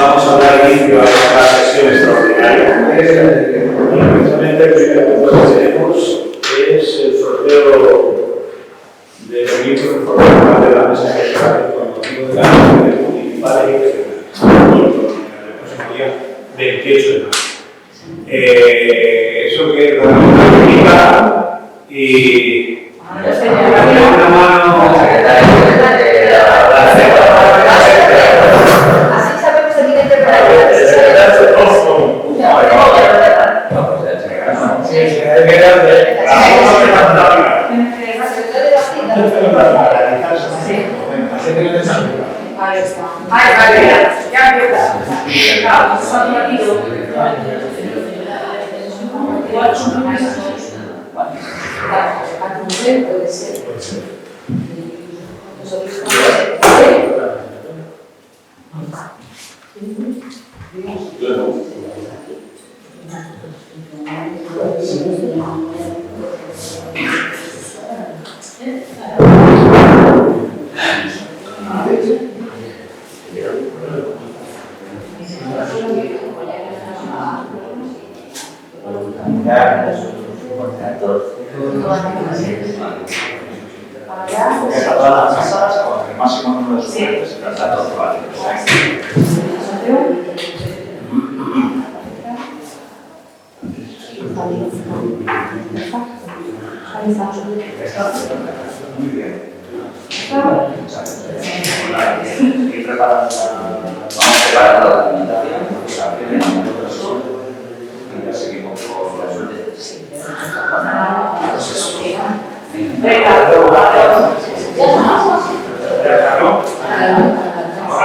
vamos a dar inicio a esta sesión extraordinaria. Y precisamente el primer punto que tenemos es el sorteo del ministro de formación de la mesa electoral con motivo de la elección municipal y el próximo día 28 de marzo. Eso que significa y una mano así sabemos el siguiente programa. Ahí está. Vale, ya empieza. Puede ser. El máximo número de suplentes se trata de 12 vale. Muy bien. Y preparando vamos preparando la documentación y ya seguimos con la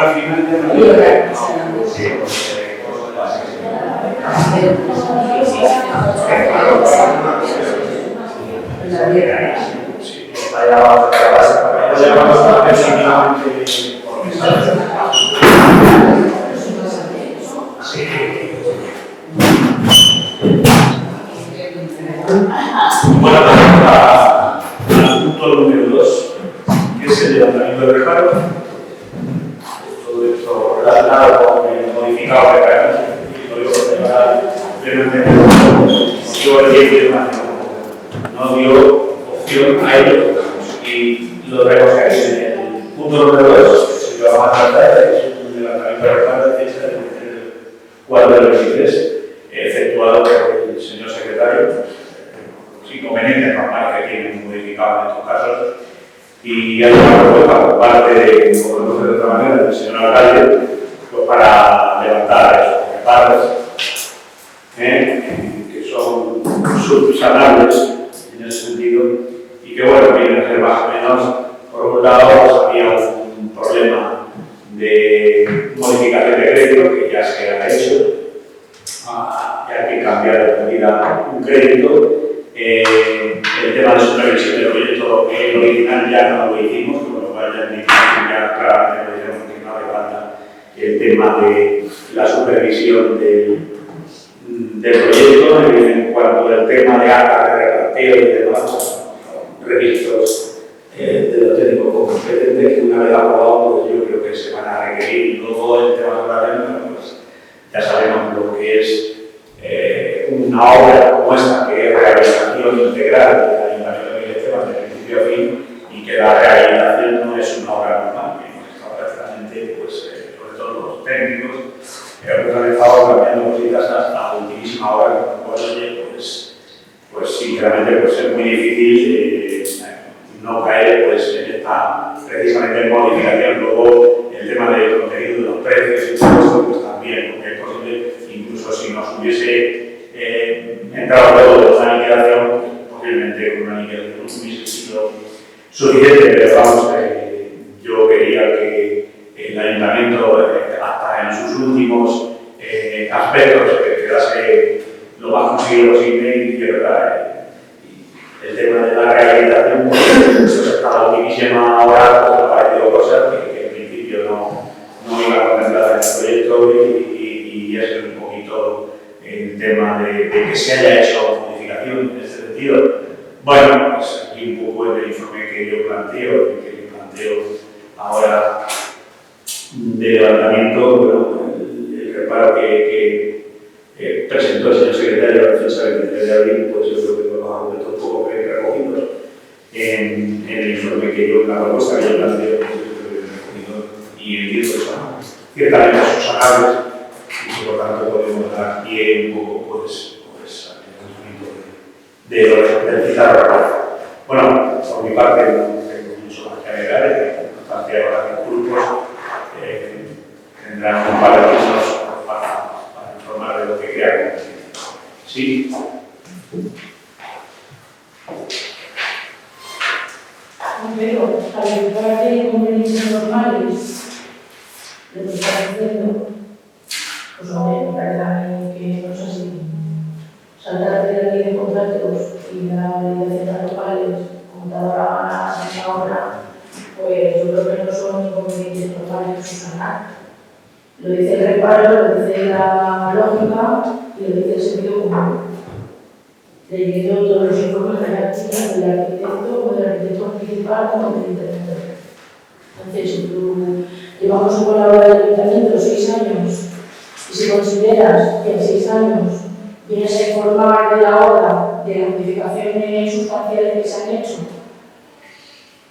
al final bueno, al punto número 2, que es el levantamiento de reparo. Todo esto relacionado con el modificado de canal, y lo digo brevemente, no dio opción a ello, y lo tenemos que hacer en el punto número 2, que vamos a tratar, es un levantamiento de reparo de fecha del 4 del 23, efectuado por el señor secretario. Inconvenientes normales que tienen modificado en estos casos, y hay una propuesta por parte de, como lo de otra manera, del señor alcalde, pues para levantar esos reparos, que son subsanables en ese sentido, y que bueno, vienen a ser más o menos, por un lado, pues, había un problema de modificación de crédito que ya se ha hecho, ya que cambiar de medida un crédito. El tema de supervisión del proyecto, el original ya no lo hicimos, con lo cual ya claramente lo diremos que no hace falta el tema de la supervisión del proyecto. En cuanto al tema de actas de reparteo y demás, registros de los técnicos competentes que una vez aprobado, pues yo creo que se van a requerir. Luego el tema de la pues ya sabemos lo que es una obra como esta, que es realización integral del Ayuntamiento de Esteban de principio a fin, y que la realización no es una obra normal, que hemos estado prácticamente, pues, sobre todo los técnicos, que han estado cambiando cositas hasta la ultimísima hora, con lo cual, pues sinceramente pues, es muy difícil no caer pues, en esta precisamente modificación. Luego el tema del contenido de los precios y todo esto, pues también, porque es posible, incluso si nos hubiese entrado luego de una liquidación, posiblemente con una liquidación no hubiese sido suficiente, pero vamos, yo quería que el ayuntamiento, hasta en sus últimos aspectos, quedase lo más posible posible, y que verdad, el tema de la rehabilitación, pues hasta la ultimísima hora, pues me ha parecido cosas que en principio no iba a contemplar en el proyecto, y es un poquito el tema de que se haya hecho modificación en este sentido. Bueno, pues aquí un poco en el informe que yo planteo ahora de levantamiento, bueno, sabe que en el mes de abril, pues yo creo que los argumentos un poco recogidos en el informe que yo, la propuesta que yo planteo, pues yo creo que he recogido y entiendo que son ciertamente subsanables y por tanto podemos dar pie un poco pues al tratamiento del citado. Bueno, por mi parte no tengo mucho más que agregar, es importante ahora que los grupos tendrán un par de minutos para informar de lo que crean. Sí. Pero calificar de conveniencias normales, lo que está diciendo, pues hombre, me parece a mí que no sé si saltarte la ley de contratos y la ley de haciendas locales, como cada hora en la obra, pues yo creo que no son inconvenientes normales subsanar. Lo dice el reparo, lo dice la lógica y lo dice el sentido común. Leyendo todos los informes redactivos del arquitecto o del arquitecto principal como del intendente. Entonces, si tú llevamos con la obra del ayuntamiento 6 años y si consideras que en 6 años vienes a informar de la obra, de las modificaciones sustanciales que se han hecho,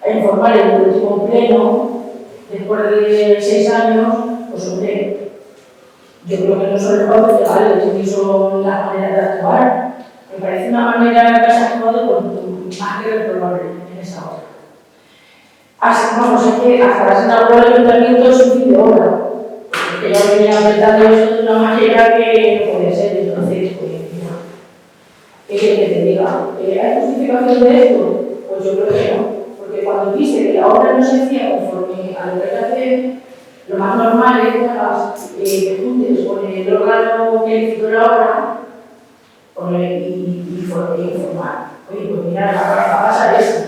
a informar en el último pleno, después de 6 años, pues hombre, yo creo que no son los legales ni son las maneras de actuar. Me parece una manera que se ha actuado más que reprobable en esa obra. Vamos, es que hasta la inauguró el ayuntamiento sin fin de obra, porque ya venía apretando eso de una manera que no podía ser. Entonces, pues mira, ¿qué quieres que te diga? ¿Hay justificación de esto? Pues yo creo que no, porque cuando dice que la obra no se hacía conforme a lo que hay que hacer, lo más normal es que te juntes con el órgano que licitó la obra y informar. Oye, pues mira, va a pasar esto.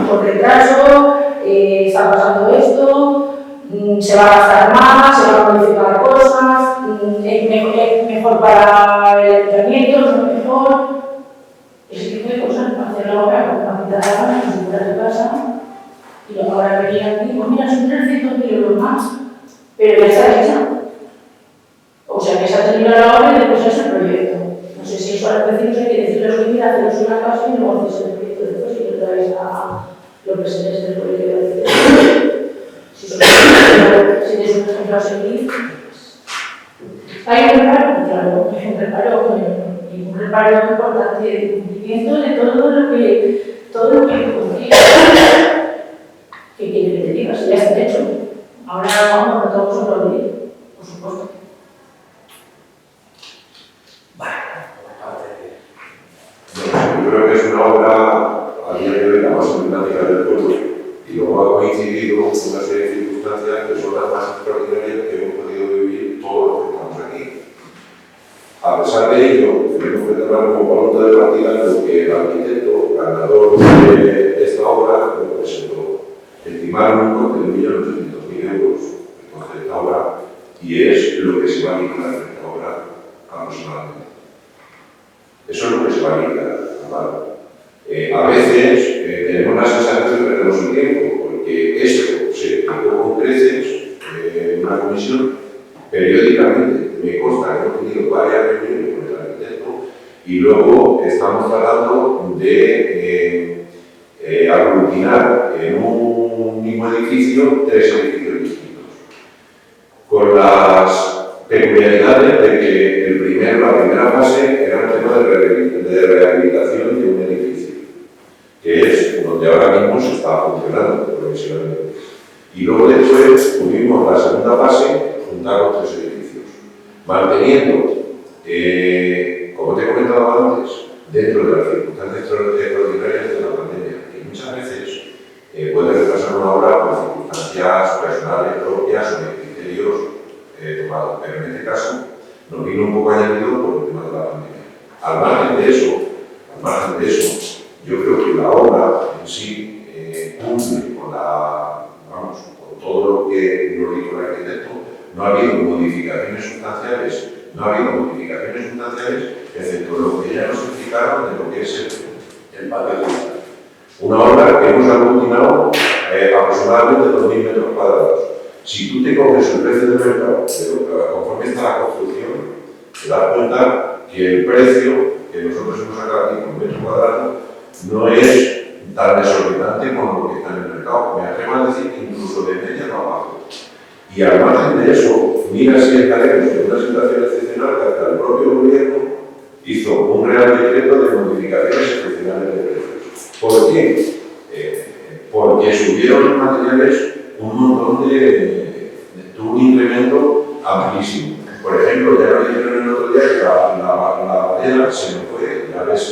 Por retraso, está pasando esto, se va a gastar más, se van a modificar cosas, es mejor para el ayuntamiento, no es mejor. Ese tipo de cosas, hacer la obra con una mitad de ganas, como si fuera tu casa, y luego ahora venir aquí, pues mira, son 300.000 euros más, pero ya está hecha. O sea, que se ha terminado la obra y después es el proyecto. No sé si eso a los vecinos hay que decirles hoy, mira, haceros una casa y luego hacéis el proyecto después y lo traéis a los presidentes del colegio de arquitectos. Si tienes un ejemplo a seguir, hay un reparo, claro, un reparo importante de cumplimiento de todo lo que cumplía. ¿Qué quiere que te diga? Si ya está hecho. Ahora vamos, no todos a aplaudir, por supuesto. Yo creo que es una obra a día de hoy la más emblemática del pueblo y luego ha coincidido con una serie de circunstancias que son las más extraordinarias que hemos podido vivir todos los que estamos aquí. A pesar de ello, tenemos que tomar como punto de partida lo que el arquitecto, ganador de esta obra, presentó. Estimaron un coste de 1.800.000 euros el coste de esta obra y es lo que se va a vincular en esta obra aproximadamente. Eso es lo que se va a quitar, ¿vale? A veces tenemos la sensación de que perdemos el tiempo, porque esto se explicó con creces en una comisión periódicamente. Me consta que hemos tenido varias reuniones con el arquitecto y luego estamos tratando de aglutinar en un mismo edificio 3 edificios distintos. Con las peculiaridades de que la primera fase era un tema de rehabilitación de un edificio, que es donde ahora mismo se está funcionando profesionalmente. Y luego después tuvimos la segunda fase, juntar los 3 edificios, manteniendo, como te he comentado antes, dentro de las circunstancias extraordinarias de la pandemia, que muchas veces puede retrasar una obra por circunstancias personales propias o de criterios tomado, pero en este caso nos vino un poco añadido por el tema de la pandemia. Al margen de eso, yo creo que la obra en sí cumple con todo lo que nos dijo el arquitecto. No ha habido modificaciones sustanciales, excepto lo que ya nos explicaron de lo que es el patio de cristal. Una obra que hemos aglutinado aproximadamente 2.000 metros cuadrados. Si tú te coges el precio de mercado, conforme está la construcción, te das cuenta que el precio que nosotros hemos sacado aquí por metro cuadrado no es tan desorbitante como lo que está en el mercado. Me atrevo a decir que incluso de media para abajo. Y al margen de eso, mira si estaremos en una situación excepcional que hasta el propio gobierno hizo un real decreto de modificaciones excepcionales de precios. ¿Por qué? Porque subieron los materiales un montón tuvo un incremento amplísimo. Por ejemplo, ya lo dijeron el otro día que la madera se nos fue, ya ves,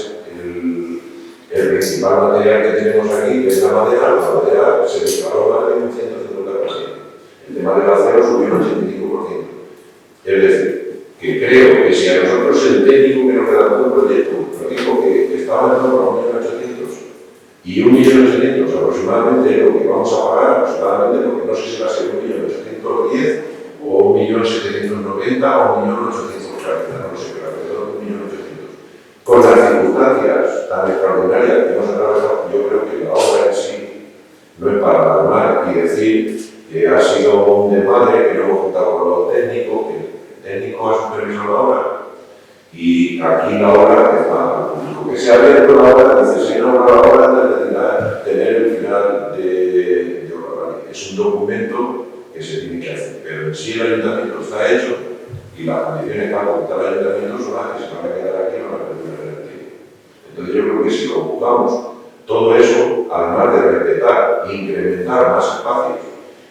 el principal material que tenemos aquí, que es la madera se disparó más de un 150%. El tema del acero subió un 85%. Es decir, que creo que si a nosotros el técnico que nos redactó el proyecto nos dijo que estaba en torno a 1.800.000 y 1.800.000 aproximadamente lo que vamos a pagar, aproximadamente, porque no sé si va a ser 1.810.000 o 1.790.000 o 1.840.000, no sé, pero alrededor de 1.800.000. Con las circunstancias tan extraordinarias que hemos atravesado, yo creo que la obra en sí no es para alarmar y decir que ha sido un desmadre, que no hemos juntado con los técnicos, que el técnico ha supervisado la obra y aquí la obra está al público. Que se ha abierto la obra, dice, si no, la obra antes de tener el final de obra. Es un documento que se tiene que hacer, pero en sí el ayuntamiento está hecho y las condiciones para aceptar el ayuntamiento son las que se van a quedar aquí en la apertura del antiguo. Entonces yo creo que si conjugamos todo eso, además de respetar e incrementar más espacios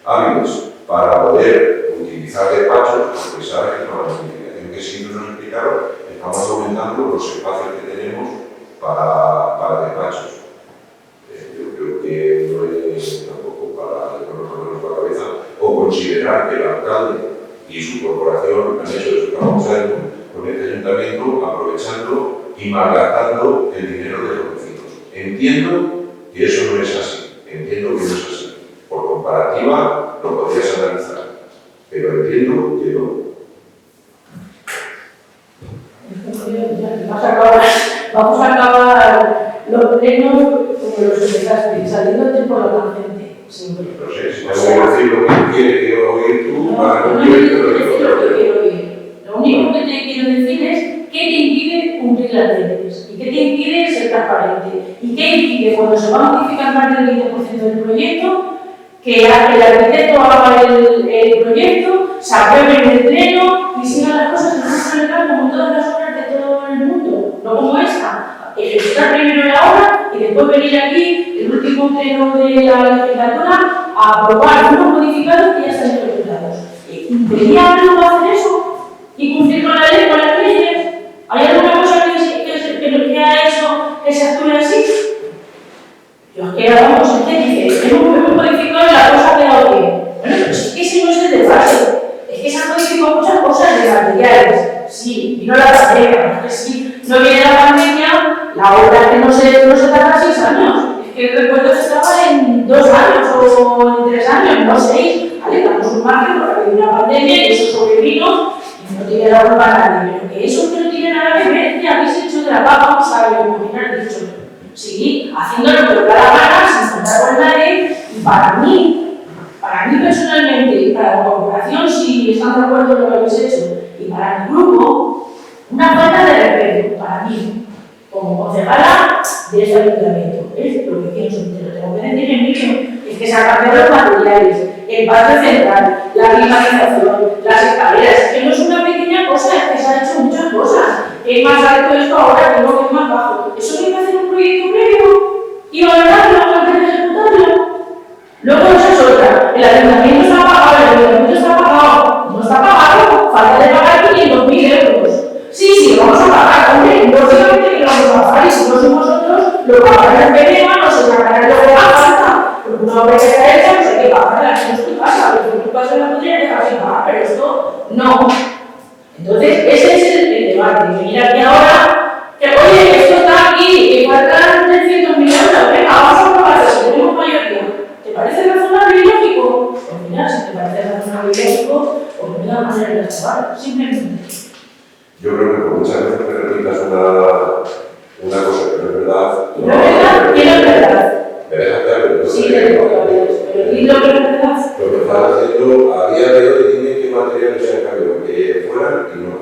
hábiles para poder utilizar despachos, porque sabes que con la modificación que sí nos explicaron, estamos aumentando los espacios que tenemos para despachos. Yo creo que no es tampoco para ponernos la cabeza o considerar que el alcalde y su corporación han hecho eso que vamos a hacer con este ayuntamiento, aprovechando y malgastando el dinero de los vecinos. Entiendo que eso no es así, entiendo que no es así. Por comparativa lo podrías analizar, pero entiendo que no. Vamos a acabar los plenos como los empezaste, saliéndote por la tangente, siempre. No sé, si tengo que decir lo que quieres que oír tú, para No, no no quiero quiero decir lo que quiero oír. Lo único que te quiero decir es qué te impide cumplir las leyes y qué te impide ser transparente y qué impide cuando se va a modificar más del 20% del proyecto que el arquitecto haga el proyecto, se apruebe en el pleno y sigan las cosas que no se legal como todas las obras de todo el mundo, no como esta. Ejecutar primero la obra y después venir aquí, el último pleno de la legislatura, a aprobar unos modificados que ya están ejecutados. ¿Debería algo hacer eso y cumplir con la ley, con las leyes? ¿Hay alguna cosa que ha hecho que se actúe así? Yo que vamos, es que dice, hemos modificado y la cosa ha quedado bien. Bueno, pero es que ese no es el debate. Es que se han modificado muchas cosas de materiales. Sí, vino la pandemia, es que sí, no viene la pandemia, la obra que no se tarda 6 años. Es que recuerdo que estaba en 2 años o en 3 años, no 6. Vale, damos un margen porque había una pandemia y eso sobrevino y no tiene la culpa a nadie. Pero que eso no tiene nada que ver, que habéis hecho de la papa, vamos a ver, como bien has dicho. Sí, haciéndolo por la gana, sin contar con nadie, y para mí personalmente, y para la corporación, si están de acuerdo en lo que habéis hecho, y para mi grupo, una falta de respeto, para mí, como concejala de este ayuntamiento. Es lo que pienso, te lo tengo que decir en mí, es que se han cambiado los materiales, el patio central, la climatización, las escaleras, que no es una pequeña cosa, es que se han hecho muchas cosas. Es más alto esto ahora que luego es más bajo. Eso hay que hacer un proyecto previo y valorarlo antes de ejecutarlo. Luego esa es otra. El ayuntamiento está pagado, no está pagado, falta de pagar 500.000 euros. Sí, vamos a pagar, hombre, lógicamente que lo vamos a pagar y si no somos nosotros, lo pagará el PNEMA, no se pagará lo que haga falta. Porque una obra que está hecha, no sé qué pagarla, eso no es tu casa, pero tu casa la podría dejar sin pagar, pero esto no. Entonces, ese es el debate. Venir aquí ahora, que oye, esto está aquí, que faltan 300.000 euros, venga, vamos a probarlo, si tenemos mayoría. ¿Te parece razonable y lógico? Pues mira, si te parece razonable y lógico, pues me da manera de chaval, simplemente. Yo creo que por muchas veces me repitas una cosa que no es verdad. ¿No es verdad? ¿Qué no es verdad? ¿Me dejas claro? Sí, te digo que pero ¿y lo que no es verdad? Lo que estás haciendo a día de hoy, dime qué materiales se han cambiado, que fueran y no.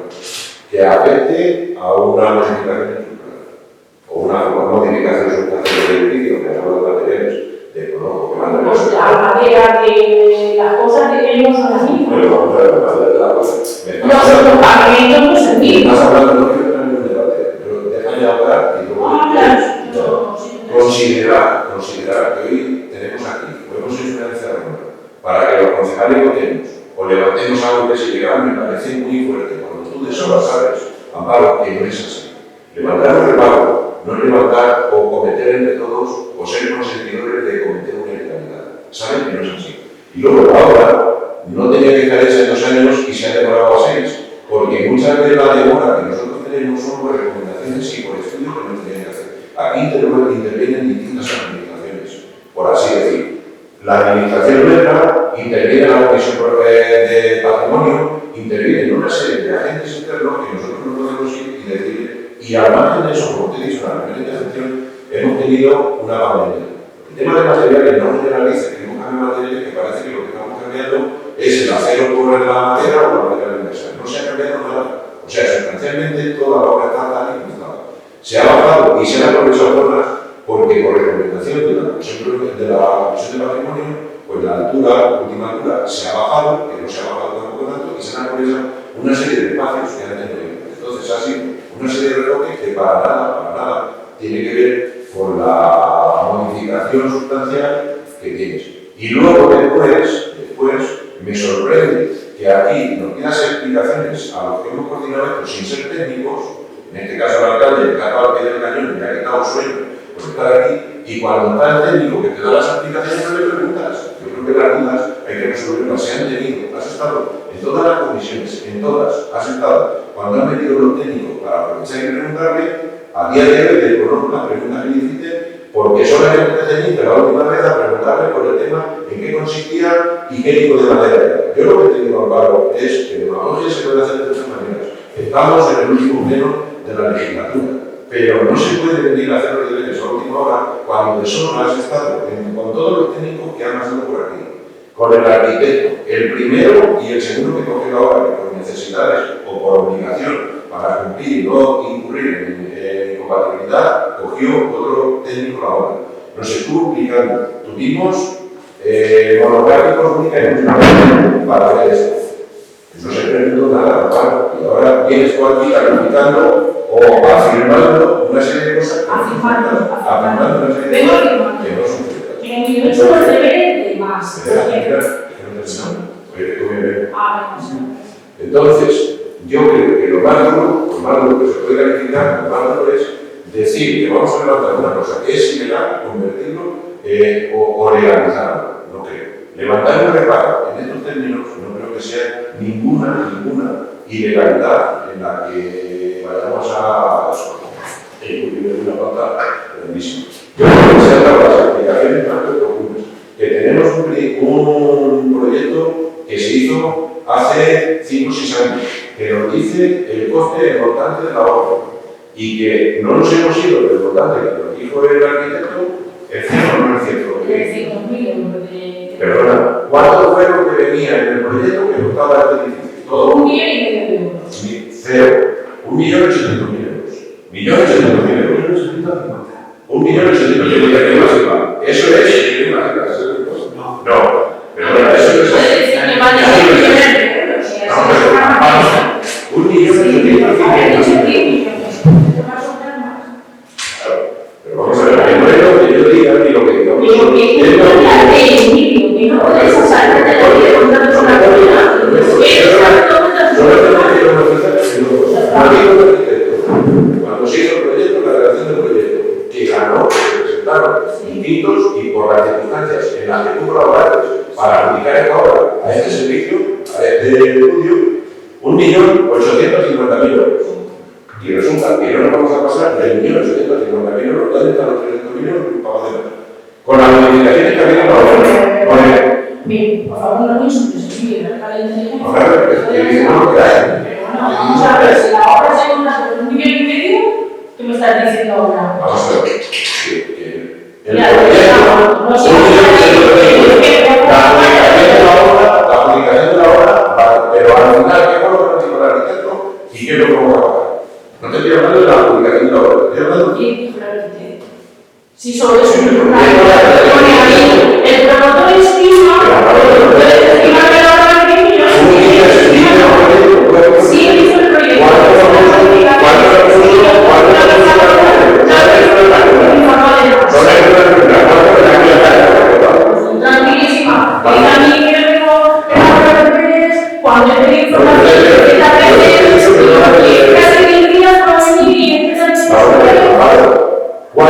que afecte a una modificación estructural o una modificación sustancial del edificio, que hablamos de materiales, de conozco, que mandan Pues la madera de las cosas de ellos son las mismas. Bueno, vamos a ver, la cosa. Los pavimentos no se entienden. Estás hablando, no quiero tener un debate, pero déjame hablar y luego considerar que hoy tenemos aquí, podemos ir una reunión para que los concejales votemos o levantemos algo que se llega, me parece muy fuerte. Cuando tú de sobra sabes, Amparo, que no es así. Levantar un repago, no levantar o cometer entre todos o ser consentidores de cometer una ilegalidad. Saben que no es así. Y luego la obra no tenía que estar hecha en 2 años y se ha demorado a 6, porque muchas de la demora que nosotros tenemos son por recomendaciones y por estudios que no tienen que hacer. Aquí intervienen distintas administraciones, por así decir. La administración nuestra interviene en la Comisión de Patrimonio, interviene en una serie de agentes internos que nosotros no podemos ir y decir, y al margen de eso, como te he dicho en la primera intervención, hemos tenido una pandemia. El tema de materiales no generaliza, que hemos cambiado materiales, que parece que lo que estamos cambiando es el acero por la madera o la madera universal. No se ha cambiado nada. O sea, sustancialmente toda la obra está tal y como estaba. Se ha bajado y se han aprovechado zonas porque por recomendación de la Comisión de Patrimonio, pues la altura, la última altura, se ha bajado, que no se ha bajado tampoco tanto, y se han aprovechado una serie de espacios que han tenido. Entonces ha sido una serie de retoques que para nada tiene que ver con la modificación sustancial que tienes. Y luego después me sorprende que aquí nos pidas explicaciones a los que hemos coordinado esto sin ser técnicos, en este caso el alcalde, el caso al pie del cañón, y ha quitado sueño por estar aquí, y cuando está el técnico que te da las explicaciones no le preguntas. Yo creo que las dudas hay que resolverlas, se han tenido, has estado en todas las comisiones, en todas, has estado, cuando han metido los técnicos para aprovechar y preguntarle, a día de hoy te conozco las preguntas que le hiciste, porque solamente te tenías la última vez a preguntarle por el tema en qué consistía y qué tipo de madera era. Yo lo que te digo, Amparo, es que demagogia se puede hacer de otras maneras. Estamos en el último pleno de la legislatura, pero no se puede venir a hacer los deberes a última hora cuando de sobra has estado con todos los técnicos que han pasado por aquí, con el arquitecto, el primero y el segundo que cogió la obra, que por necesidades o por obligación para cumplir y no incurrir en incompatibilidad, cogió otro técnico la obra. Nos estuvo explicando, tuvimos monográficos únicamente para ver esto. No se preguntó nada, claro, y ahora vienes tú aquí calificando o afirmando una serie de cosas afirmando una serie de cosas que no son ciertas. En el nivel solo se ve de más. Entonces, yo creo que lo más duro que se puede calificar, lo más duro es decir que vamos a levantar una cosa que es ilegal, convertirlo o legalizarlo. No creo. Levantar un reparo en estos términos no creo que sea ninguna ilegalidad en la que vayamos a incurrir una falta grandísima. Yo creo que se han dado las explicaciones más profundas, que tenemos un proyecto que se hizo hace 5 o 6 años, que nos dice el coste del montante de la obra y que no nos hemos ido del montante que nos dijo el arquitecto, ¿es cierto o no es cierto? De 5.000 euros de... Perdona, ¿cuánto fue lo que venía en el proyecto que costaba este edificio? Todo 1,5 millones de euros. Cero. 1.800.000 euros. 1.800.000 euros. 1.800.000 euros. Eso es. No. Perdona, eso es. Puede decir que vale 1 millón de euros. Vamos. 1.800.000 euros. Pero vamos a ver, que no es lo que yo diga ni lo que diga. Digo que es la ley, Emilio, que no puedes sacar de la ley con datos a la comunidad. Cuando se hizo el proyecto, la redacción del proyecto, que ganó, se presentaron distintos y por las circunstancias en las que tú colaboraste para aplicar esta obra a este servicio, a este estudio, 1.850.000 euros. Y resulta que no nos vamos a pasar de 1.850.000 euros, ¿dónde están los 300.000 euros que pagamos de más? Con las modificaciones que había en la obra. Bien, por favor, no pienso que se pide la inteligencia. No, que hay. Pero bueno, vamos a ver, si la obra se contrata por 1,5 millones, ¿qué me estás diciendo ahora? Vamos a ver. El Ya, proyecto, no sé. la publicación de la obra, pero al final, ¿qué fue lo que nos dijo el arquitecto? ¿Y qué dinero que vamos a pagar. No te estoy hablando de la publicación de la obra, estoy hablando de... ¿Quién dijo el arquitecto? Sí, solo eso. Sí, El pero- promotor estima que la obra de 10 millones. Sí, hizo el proyecto. Tranquilísima. Y también quiero que cuando yo pedí información de esta vez, casi 10 días para venir y empezar y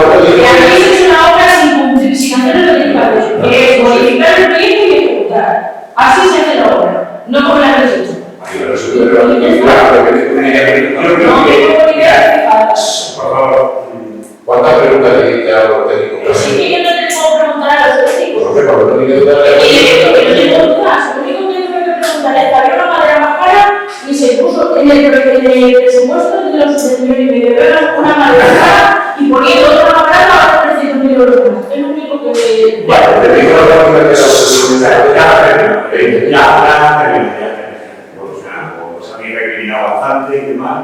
aquí se es una obra sin cumplir, sin hacer lo que tiene que hacer, que es modificar el proyecto y ejecutar. Así se hace la obra, no como la habéis hecho. Por favor, ¿Cuántas preguntas le diste a los técnicos? Sí que yo no te puedo preguntar a los técnicos. Porque cuando no tienes que darle... Yo tengo dudas, lo único que tengo que preguntar es, ¿había una madera más cara? Y se puso en el presupuesto de los 7.500 euros una madera cara y poniendo otra más cara para 300.000 euros más. Es lo único que... Vale, te digo la pregunta que ya termino. Pues a mí me he recriminado bastante y demás.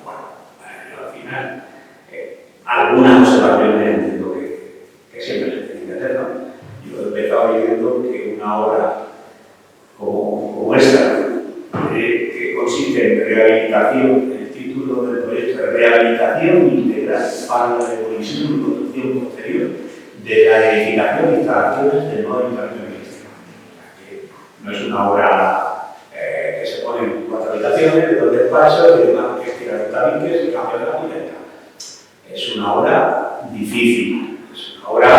Bueno, yo al final, algunas observaciones entiendo que siempre se tienen que hacer, ¿no? Yo he empezado diciendo que una obra como esta, que consiste en rehabilitación, el título del proyecto es rehabilitación integral para la demolición y construcción posterior de la edificación e instalaciones del nuevo ayuntamiento de Cristiano. No es una obra que se pone en 4 habitaciones, 2 despachos, y demás, que tirar los tabiques y cambiar la cubierta. Es una obra difícil, es una obra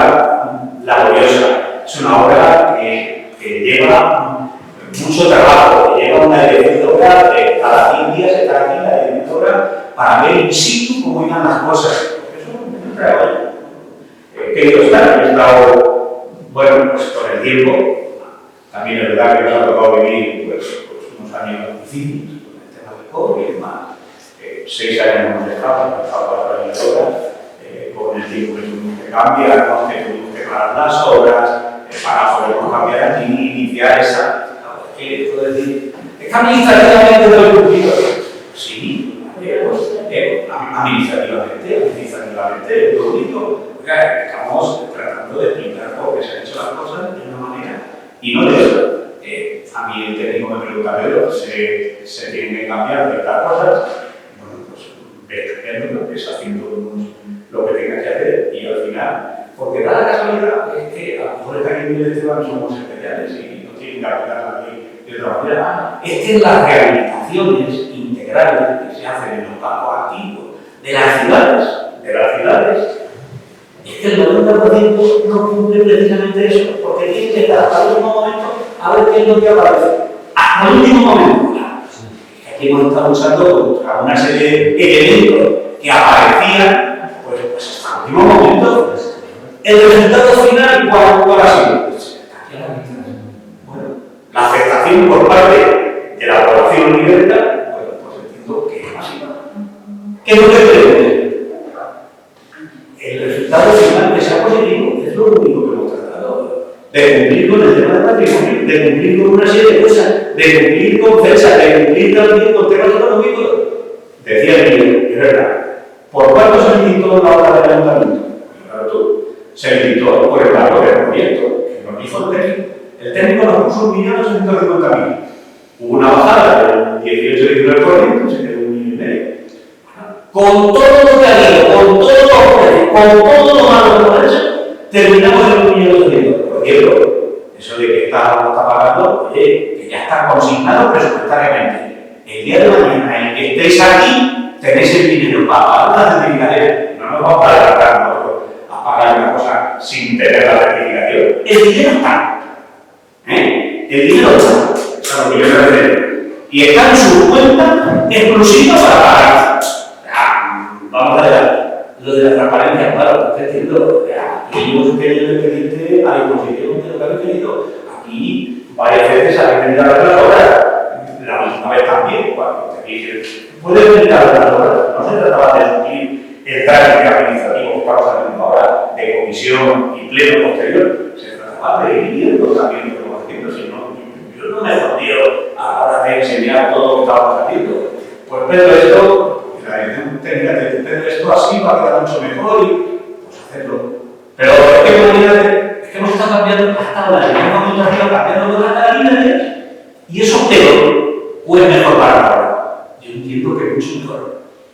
laboriosa, es una obra que lleva mucho trabajo, que lleva una dirección de obra de cada 10 días estar aquí en la dirección de obra para ver in situ cómo iban las cosas. Porque eso es un trabajo. He querido estar, he estado, bueno, pues con el tiempo. También es verdad que nos ha tocado vivir pues, unos años difíciles con el tema del COVID y demás. 6 años hemos estado 4 años de obra, con el tiempo que tuvimos que cambiar, que tuvimos que parar las obras, para poder cambiar aquí, iniciar esa. Es que administrativamente no he cumplido. Sí, administrativamente es lo único. Estamos tratando de explicar por qué se han hecho las cosas de una manera y no de otra. A mí el técnico me pregunta, pero se tienen que cambiar ciertas cosas. Bueno, pues ve que está haciendo lo que tenga que hacer y al final, porque da la casualidad es que a lo mejor está aquí en el Esteban somos especiales y no tienen que aplicar la ley de otra manera. Es que las rehabilitaciones integrales que se hacen en los campos antiguos de las ciudades, es que el 90% no cumple precisamente eso, porque tiene que estar hasta el último momento a ver qué es lo que aparece. Hasta el último momento. Aquí hemos estado luchando contra una serie de elementos que aparecían, pues hasta el último momento. El resultado final, ¿cuál ha sido? Bueno, la aceptación por parte de la población liberta, bueno, pues entiendo que es masiva. ¿Qué es lo que queremos? El resultado final que sea positivo, es lo único que hemos tratado. De cumplir con el tema del patrimonio, de cumplir con una serie de cosas, de cumplir con fechas, de cumplir también con temas económicos. Decía el niño, es verdad, ¿por cuánto se licitó la obra del ayuntamiento? Claro, tú. Se licitó por el valor del proyecto, que nos dijo el técnico. El técnico nos puso 1.250.000. Hubo una bajada del 18-19%, se quedó 1,5 millones. Con todo lo que ha habido, con todos los precios, con todo lo malo que hemos hecho, terminamos en 1.800.000. Por ejemplo, eso de que está pagando, oye, que ya está consignado presupuestariamente. El día de mañana, en que estéis aquí, tenéis el dinero para pagar la certificación. No nos vamos a adelantar nosotros a pagar una cosa sin tener la certificación. El dinero está. El dinero está. Eso es a lo que yo me refiero. Y está en su cuenta exclusiva para pagar. Vamos a ver. Lo de la transparencia, claro, usted entiendo, aquí hemos querido pedirte a disposición de lo que habéis querido. Aquí varias veces habéis venido a ver las obras. La misma vez también, cuando te dije, puedes venir a ver las obras. No se trataba de cumplir el trámite administrativo que estamos haciendo ahora, de comisión y pleno posterior. Se trataba de ir viendo también lo que estamos haciendo, si no, yo no me he jodido a la hora de enseñar todo lo que estábamos haciendo. pues prendo esto, y la dirección técnica te dice, prendo esto así va a quedar mucho mejor y pues hacerlo. Pero es que hemos estado cambiando hasta ahora, hemos estado cambiando todas las líneas y eso peor o es mejor para ahora. Yo entiendo que es mucho mejor.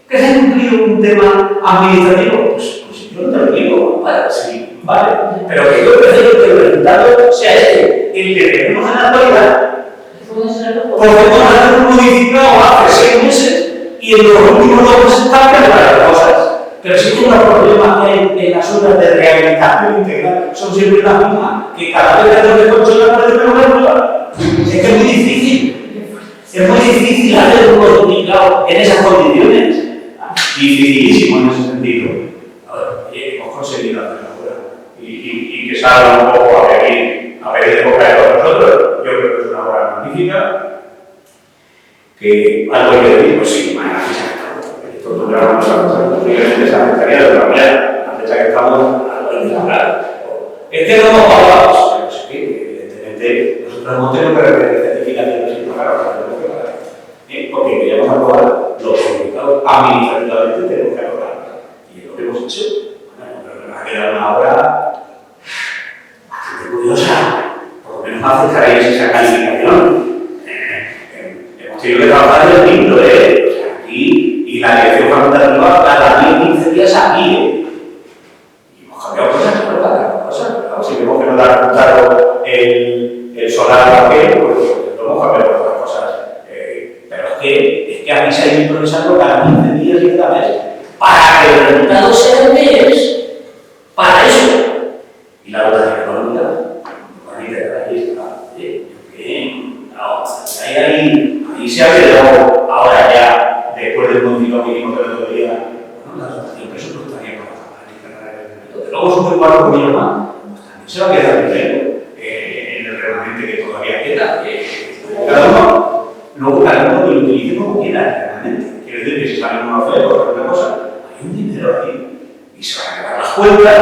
¿Que se ha cumplido un tema administrativo? Pues yo no te lo digo, vale, sí, vale. Pero que yo prefiero que el resultado sea el que tenemos en la actualidad. Porque podemos hacer un modificado hace 6 meses y en los últimos 2 meses están cambiando las cosas. Pero si hay un problema en las obras de rehabilitación integral, son siempre las mismas, que cada vez que tengo que controlar parece una nueva. Es que es muy difícil. Es muy difícil hacer un modificado en esas condiciones. Dificilísimo en ese sentido. Oye, hemos conseguido hacer una obra y que salga un poco a pedir de boca de todos nosotros. Yo creo que es una obra magnífica. Que algo hay que decir, pues sí, magnífica. Esto no era una cosa, posiblemente se afectaría de otra manera. La fecha que estamos, algo hay que hablar. Es que no hemos pagado, no sé qué, evidentemente, nosotros hemos tenido que repetir certificaciones sin pagar, tenemos que pagar. Porque queríamos aprobar los comunicados administrativamente, tenemos que aprobar. Y es lo que hemos hecho. Bueno, pero nos ha quedado una obra bastante curiosa. Por lo menos aceptaréis esa calificación. Hemos tenido que trabajar en el libro, o sea, aquí, y la dirección facultativa cada 15 días aquí, Y hemos cambiado cosas, pero cada cosa. Claro, si vemos que no da resultado el solar o aquel, pues no hemos cambiado otras cosas. Pero es que a mí se ha ido improvisando cada 15 días y cada mes para que el resultado sea el que es. Para eso. Y la dotación económica, ahí está. Bien, no, ahí se ha quedado ahora ya, después del modificado que hicimos el otro día, bueno, la dotación presupuestaria para luego sube 4 millones más, pues también se va a quedar dinero en el remanente que todavía queda. Cada uno que lo utilice como quiera el remanente. Quiere decir que si sale una oferta o alguna cosa, hay un dinero ahí. Y se van a quedar las cuentas,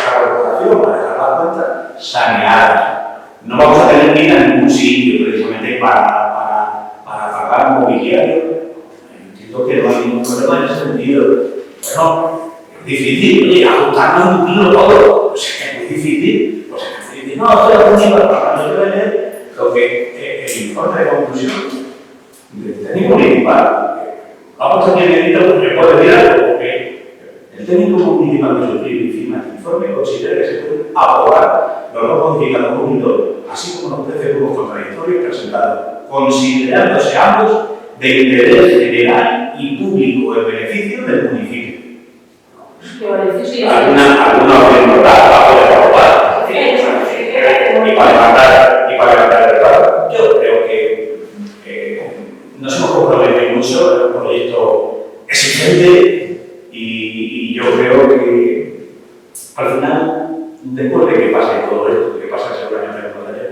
la corporación va a dejar las cuentas saneadas. No vamos a tener que ir a ningún sitio precisamente para pagar mobiliario. Entiendo que no hay ningún problema en ese sentido. Bueno, es difícil, oye, ajustarnos un kilo todo. Pues es muy difícil. Pues es muy difícil. No, estoy aprendiendo para no leer lo que el informe de conclusión del técnico municipal. Vamos a tener porque puede decir algo, porque el técnico municipal que suscribe encima del informe considera que se pueden aprobar los no modificados unidos, así como los 13 grupos contradictorios presentados, considerándose ambos de interés general y público en beneficio del municipio. Alguna opinión va a poder aprobar. Y para levantar el estado. Yo creo que nos hemos comprometido mucho en un proyecto exigente y yo creo que al final, después de que pase todo esto, que pasa seguramente en el taller,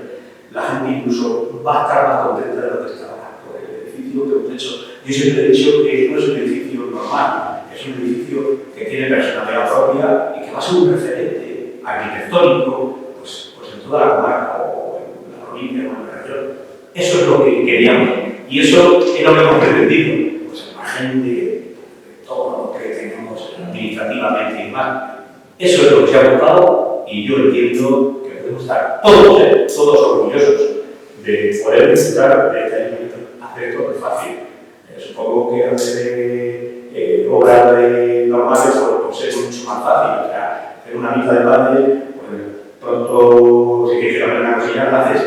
la gente incluso va a estar más contenta de lo que está por el edificio que hemos hecho. Yo siempre he dicho que no es un edificio normal, es un edificio que tiene personalidad propia y que va a ser un referente arquitectónico pues en toda la comarca o en la provincia o en la región. Eso es lo que queríamos y eso es lo que hemos pretendido. Pues el margen de todo lo que tenemos administrativamente y demás. Eso es lo que se ha buscado y yo entiendo que podemos estar todos orgullosos de poder disfrutar de este alimento. Hacer esto es fácil. Supongo que hacer obras normales pues es mucho más fácil. O sea, hacer una mitad de padre, pues pronto, si quieres hacer una cosilla, la haces.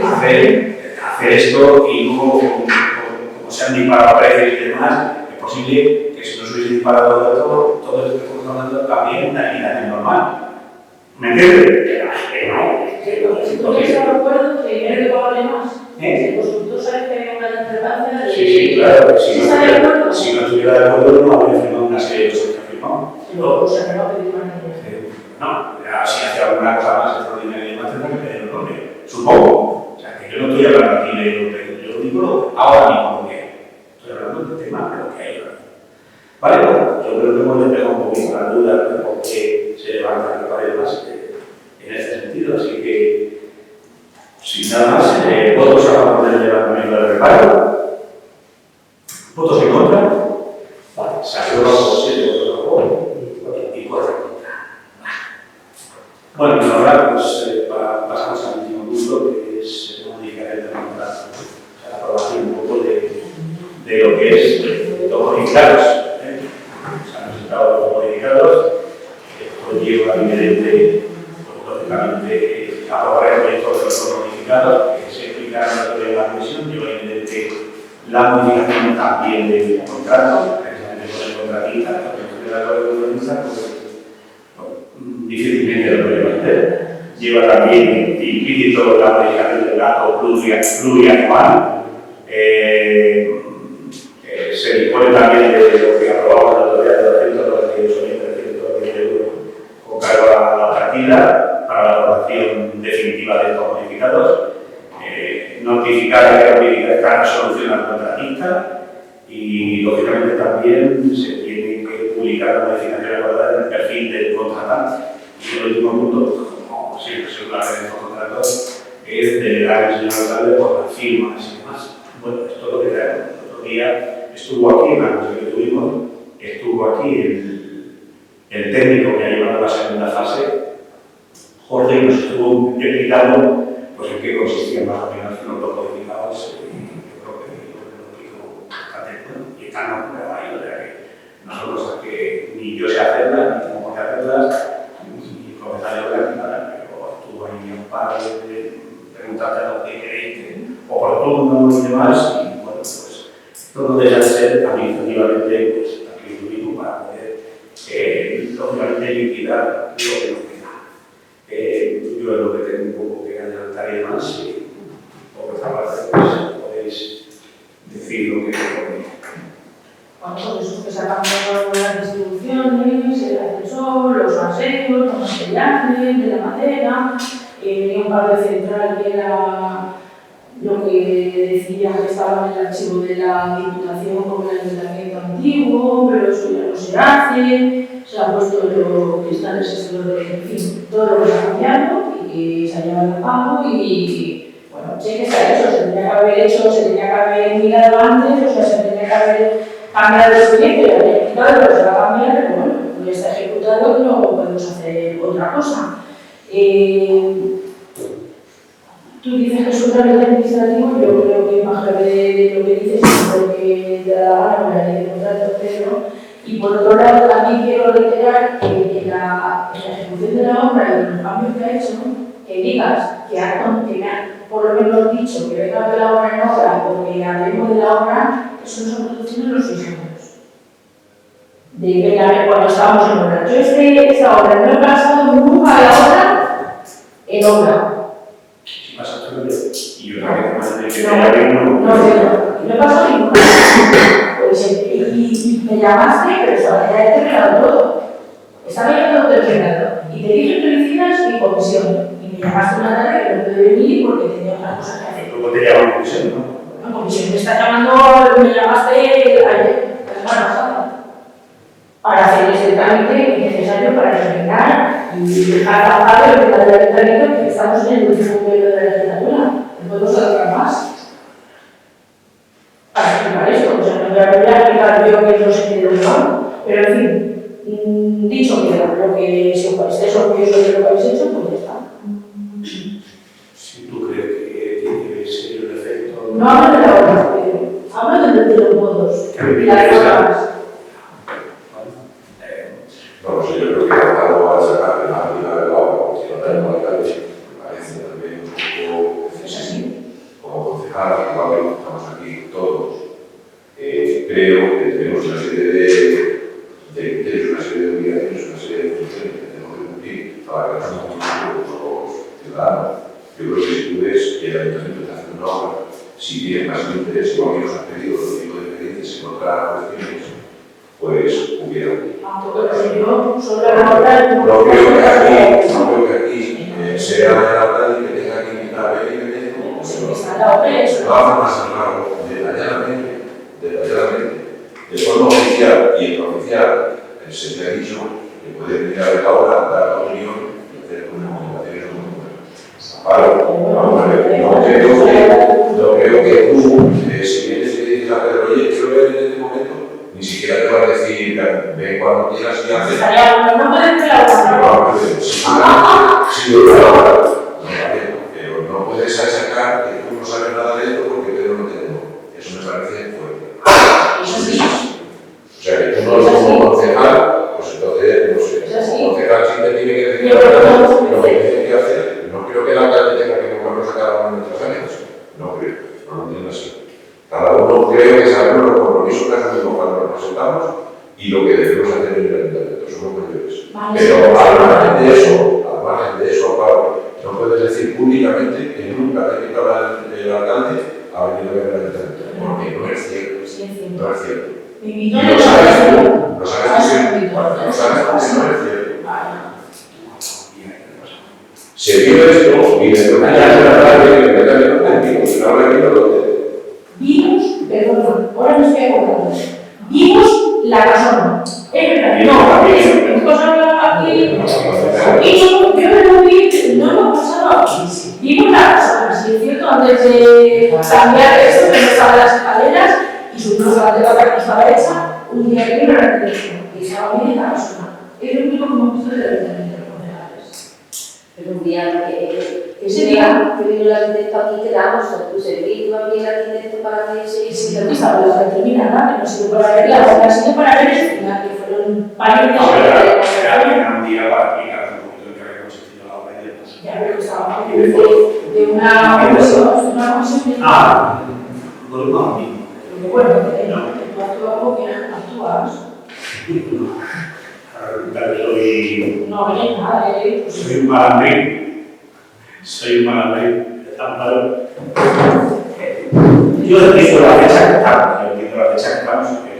Hacer esto y luego, como se han disparado precios y demás, es posible que si no se hubiese disparado todo esto que estamos hablando también una liquidación normal. ¿Me entiendes? ¿Tú tienes el acuerdo que dinero que pagarle más? El constructor sabe que hay una discrepancia. Sí, claro. Si no estuviera de acuerdo, no habría firmado una serie de cosas que ha firmado. O sea, que no va a pedir más dinero. No, si hace alguna cosa más extraordinaria y más, tendrá que pedir el nombre. Supongo. O sea, que yo no estoy hablando aquí de lo que yo digo ahora mismo, porque estoy hablando del tema de lo que hay. Vale, bueno, yo creo que hemos despejado un poquito la duda de por qué se levanta el pared más en este sentido, así que sin nada más, ¿votos a favor del levantamiento del reparo? de lo que es los modificados. Se han presentado los modificados, esto lleva evidente, lógicamente, a aprobar el proyecto de los modificados, que se explicaron en la comisión, lleva evidente la modificación también del contrato, precisamente con el contratista, la Comisión de la Organización, pues, difícilmente lo podemos hacer. Lleva también implícito la modificación del gasto plurianual. Se dispone también de lo que aprobamos la autoridad de 298.310 euros con cargo a la partida para la aprobación definitiva de estos modificados. Notificar que la modificación está en resolución al contratista y, lógicamente, también se tiene que publicar la modificación acordada en el perfil del contratante. Y el último punto, como siempre se habla en estos contratos, es delegar al señor alcalde por las firmas y demás. Bueno, esto es lo que traemos. El otro día estuvo aquí, en la reunión que tuvimos, estuvo aquí el técnico que ha llevado la segunda fase, Jorge, y nos estuvo explicando pues, en qué consistían más o menos los dos codificados. Yo creo que lo digo bastante bueno y están ahí, o sea que nosotros que ni yo sé hacerlas, ni tengo que hacerlas, ni el profesor de obra ni nada, pero estuvo ahí un par de preguntas a lo que queréis, oportuno y demás, y bueno, pues todo deja de ser administrativamente pues, aquí lo mismo para poder, lógicamente, liquidar lo que nos queda. Yo es lo que tengo un poco que adelantar y demás, y por otra parte, pues podéis decir lo que queréis. Bueno, pues eso que sacamos las distribuciones, el ascensor, los aseos, los materiales de la madera, un cable central que era lo que decía que estaba en el archivo de la Diputación como el ayuntamiento antiguo, pero eso ya no se hace, se ha puesto lo que está en el sector de, en fin, todo lo que se ha cambiado y que se ha llevado a cabo y, bueno, sí que se ha hecho, se tenía que haber hecho, se tenía que haber mirado antes, o sea, se tenía que haber cambiado el proyecto y haber quitado lo que se va a cambiar, pero bueno, ya está ejecutado y no podemos hacer otra cosa. Tú dices que es un trámite administrativo, yo creo que más grave de lo que dices es lo que te da la ley de contratos, pero y por otro lado también quiero reiterar que en la ejecución de la obra y en los cambios que ha hecho, que digas que me ha por lo menos dicho que venga de la obra en obra o que hablemos de la obra, eso nos ha producido en los 6 años. De venga, cuando estábamos en obra. Yo esta obra no he pasado nunca a la obra en obra. Si pasa todo y yo creo que no pasa ninguna. Pues, y me llamaste, pero estaba ya terminado todo. Estaba ya todo terminado. Y te dije que lo hicieras y comisión. Y me llamaste una tarde que no pude venir porque tenía otras cosas que hacer. luego te llaman comisión, ¿no? La comisión me está llamando, me llamaste ayer, la semana pasada, para hacer ese trámite necesario para terminar y dejar trabajado el plan de ayuntamiento que estamos en el último periodo de la legislatura. No podemos alargar más. Para explicar esto, o sea, no voy a explicar yo que no sé qué de lo que vamos, pero en fin, dicho queda, lo que si estés orgulloso de lo que habéis hecho, pues ya está. Si tú crees que tiene serio el efecto. No hablo de la obra, hablo de los modos, de las formas. No, pues yo creo que algo a sacar de la vida de la obra, porque si no tenemos alcalde, me parece también un poco excesivo. Como concejal, igual que estamos aquí todos, creo que tenemos una serie de criterios, una serie de obligaciones, una serie de funciones que tenemos que cumplir para que nos cumplimos los ciudadanos. Yo creo que si tú ves que el ayuntamiento está haciendo una obra, si tiene más interés, igual que nos han pedido los tipos de experiencias en otras cuestiones, pues hubiera. Yo solo recordar No creo que aquí sea el alcalde que tenga que invitar a ver y venir. Lo haga más claro, detalladamente, de forma oficial y extraoficial, se te ha dicho que puede venir a ver la obra, dar la opinión y hacer unas comunicaciones no creo que tú, si vienes y dices a Pedro, oye, quiero ver en este momento, ni siquiera te va a decir, ven cuando quieras y haces. no puedes ver la pero no puedes achacar que tú no sabes nada de esto porque Pedro no te dejó. Eso me parece fuerte. Eso sí. O sea, que tú no eres como concejal, pues entonces, no sé, como concejal sí te tiene que decir lo que tiene que hacer. No creo que el alcalde tenga que nombrarnos a cada uno de nuestros años. No creo, no lo entiendo así. Cada uno creo que sabemos los compromisos que asumimos cuando nos presentamos y lo que debemos hacer en el ayuntamiento. Somos mayores. Pero al margen de eso, Pablo, no puedes decir públicamente que nunca te invitado el alcalde a venir a ver el ayuntamiento. Porque no es cierto. No es cierto. Me invitó Y a lo sabes tú, lo Ah, sabes sí, tú, me invitó. lo sabes tú que no es cierto. Vale. Se vive esto y de repente ya se la tarde que me da el auténtico, y ahora viene lo que Vimos, perdona, ahora me estoy acordando. Vimos la casona. Es verdad, no, es cosa aquí. Y yo no vi, no hemos pasado aquí. Vimos la casona, si es cierto, antes de cambiar esto, que no estaban las escaleras y subimos a la terraza que estaba hecha, un día que vino la arquitectura y estaba bien en la casona. Es lo único que hemos visto del ayuntamiento de los concejales. Pero un día que vino el arquitecto aquí quedamos, pues el iba bien el arquitecto para que se Lo que estaba la terminada, que no sirve para ver la obra, sino para ver el final, que fueron varios No, días. era un día para explicar un poquito en qué había consistido la obra y demás. Ya veo que estaba de una comisión. Volvemos a mí. Bueno, que tú actúas como quieras, actúas. Resulta que soy No eres nada, un malandrín. Soy un malandrín. Yo entiendo la fecha que estamos, que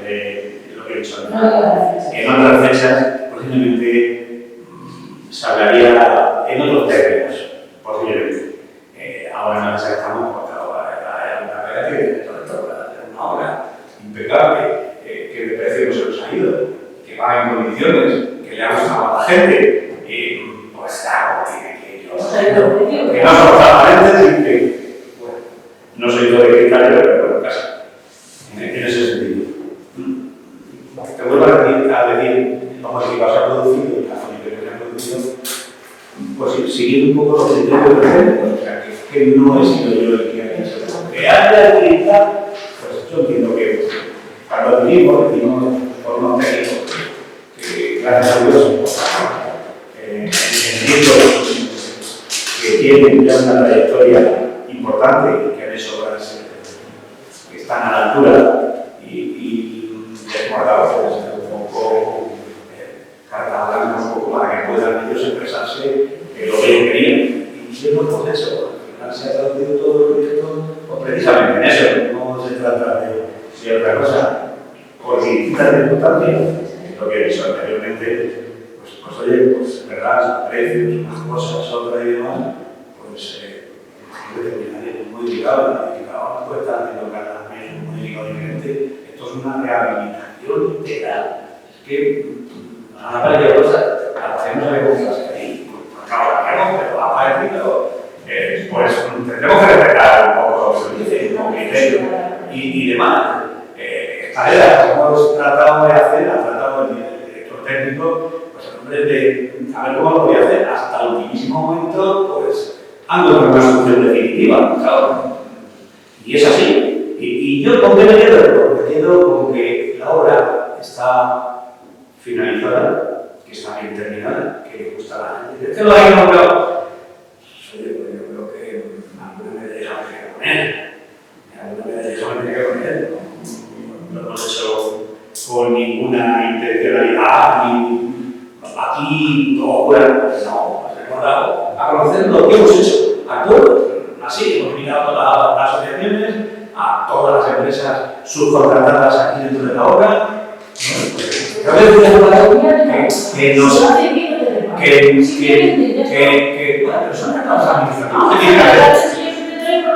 es lo que he dicho antes. En otras fechas, posiblemente se hablaría en otros términos, posiblemente. Ahora en la fecha que estamos, porque ahora hay una regla que tiene todo esto para hacer una obra impecable, que de precio no se nos ha ido, que va en condiciones, que le ha gustado a la gente, pues claro, tiene que yo. Que no somos transparentes y que, bueno, no soy todo de cristal, pero en casa, en ese sentido. Te vuelvo a decir, vamos a decir, se ha producido, la familia que se ha producido, pues siguiendo un poco los criterios de técnicos, o sea, que no he sido yo el que ha hecho. Que haya utilizar, pues yo entiendo que cuando decimos por unos técnicos que, gracias a Dios, entiendo que tienen ya una trayectoria importante y que han hecho obras que están a la altura y desbordados un poco carta blanca, un poco para que puedan ellos expresarse lo que ellos querían. Y si es un proceso, al final se ha traducido todo el proyecto pues precisamente en eso, no se trata de otra cosa, por distintas circunstancias, lo que he dicho anteriormente, pues oye, pues verdad, precios, unas cosas, otras y demás, pues muy ligado, no puede estar haciendo cada mes un modificado diferente. Esto es una rehabilitación integral. Es que a varias cosas, hacemos de cosas ahí, claro, la hacemos, pero va a parecer, pues tendremos que respetar un poco los servicios, los criterios y demás. Escaleras, hemos tratado de hacer, ha tratado el director técnico, pues en nombre de a ver cómo lo voy a hacer, hasta el ultimísimo momento, pues han logrado una solución definitiva, claro. Y es así. Y yo con qué me quedo con que la obra está finalizada, que está bien terminada, que le gusta a la gente. ¿Es que lo hay nombrado? Yo creo que alguna vez dejamos que con él. No hemos hecho con ninguna intencionalidad, ni aquí o fuera. No, hemos recordado a conocer lo que hemos hecho. A todos, así, hemos mirado a todas las asociaciones, a todas las empresas subcontratadas aquí dentro de la obra. Pero son tratados administrativos.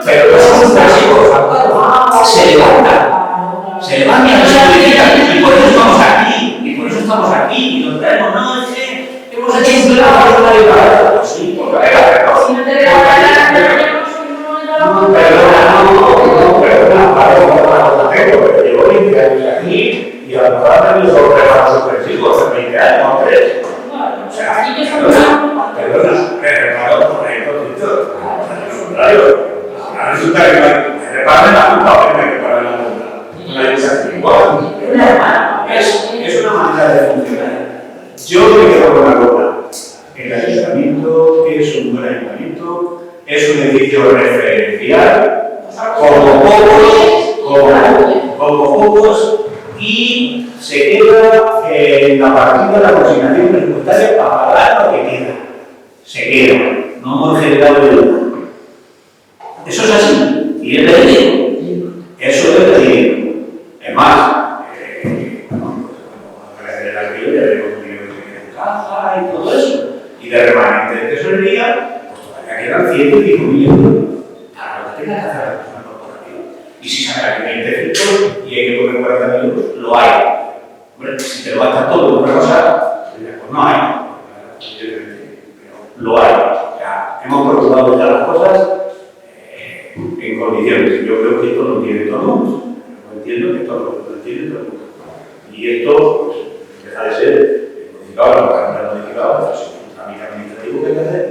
Pero no son pasivos, se levantan, no se modifican, y por eso estamos aquí, y nos traemos, no, es que hemos hecho un plan para una libertad. Sí, porque hay que hacerlo. Si no te regalan, pero llevo 20 años aquí y a lo mejor han tenido preparos suspensivos en 20 años, 3. O sea, perdona, preparo por ahí, al contrario. Resulta que me reparan la culpa, o que me reparan la culpa. No hay esa igual. pocos y se queda en la partida de la consignación presupuestaria para pagar lo que queda. Se queda, no hemos generado deuda. Eso es así, y es de dinero. Eso es de dinero. Es más, bueno, pues agradecer el alquiler, ya tenemos dinero que se queda en caja y todo eso. Y de remanente de tesorería, pues todavía quedan 105 millones para lo que tenga que hacer la persona corporativa. Y si saca que 20 filtros y hay que poner 40 euros, lo hay. Hombre, si te lo gastas todo en otra cosa, pues no hay. Pero lo hay. O sea, hemos procurado ya las cosas en condiciones. Yo creo que esto lo entiende todo el mundo. Yo entiendo que esto lo entiende todo el mundo. Y esto, pues, deja de ser modificado, la carrera modificada, pues, un trámite administrativo que hay que hacer,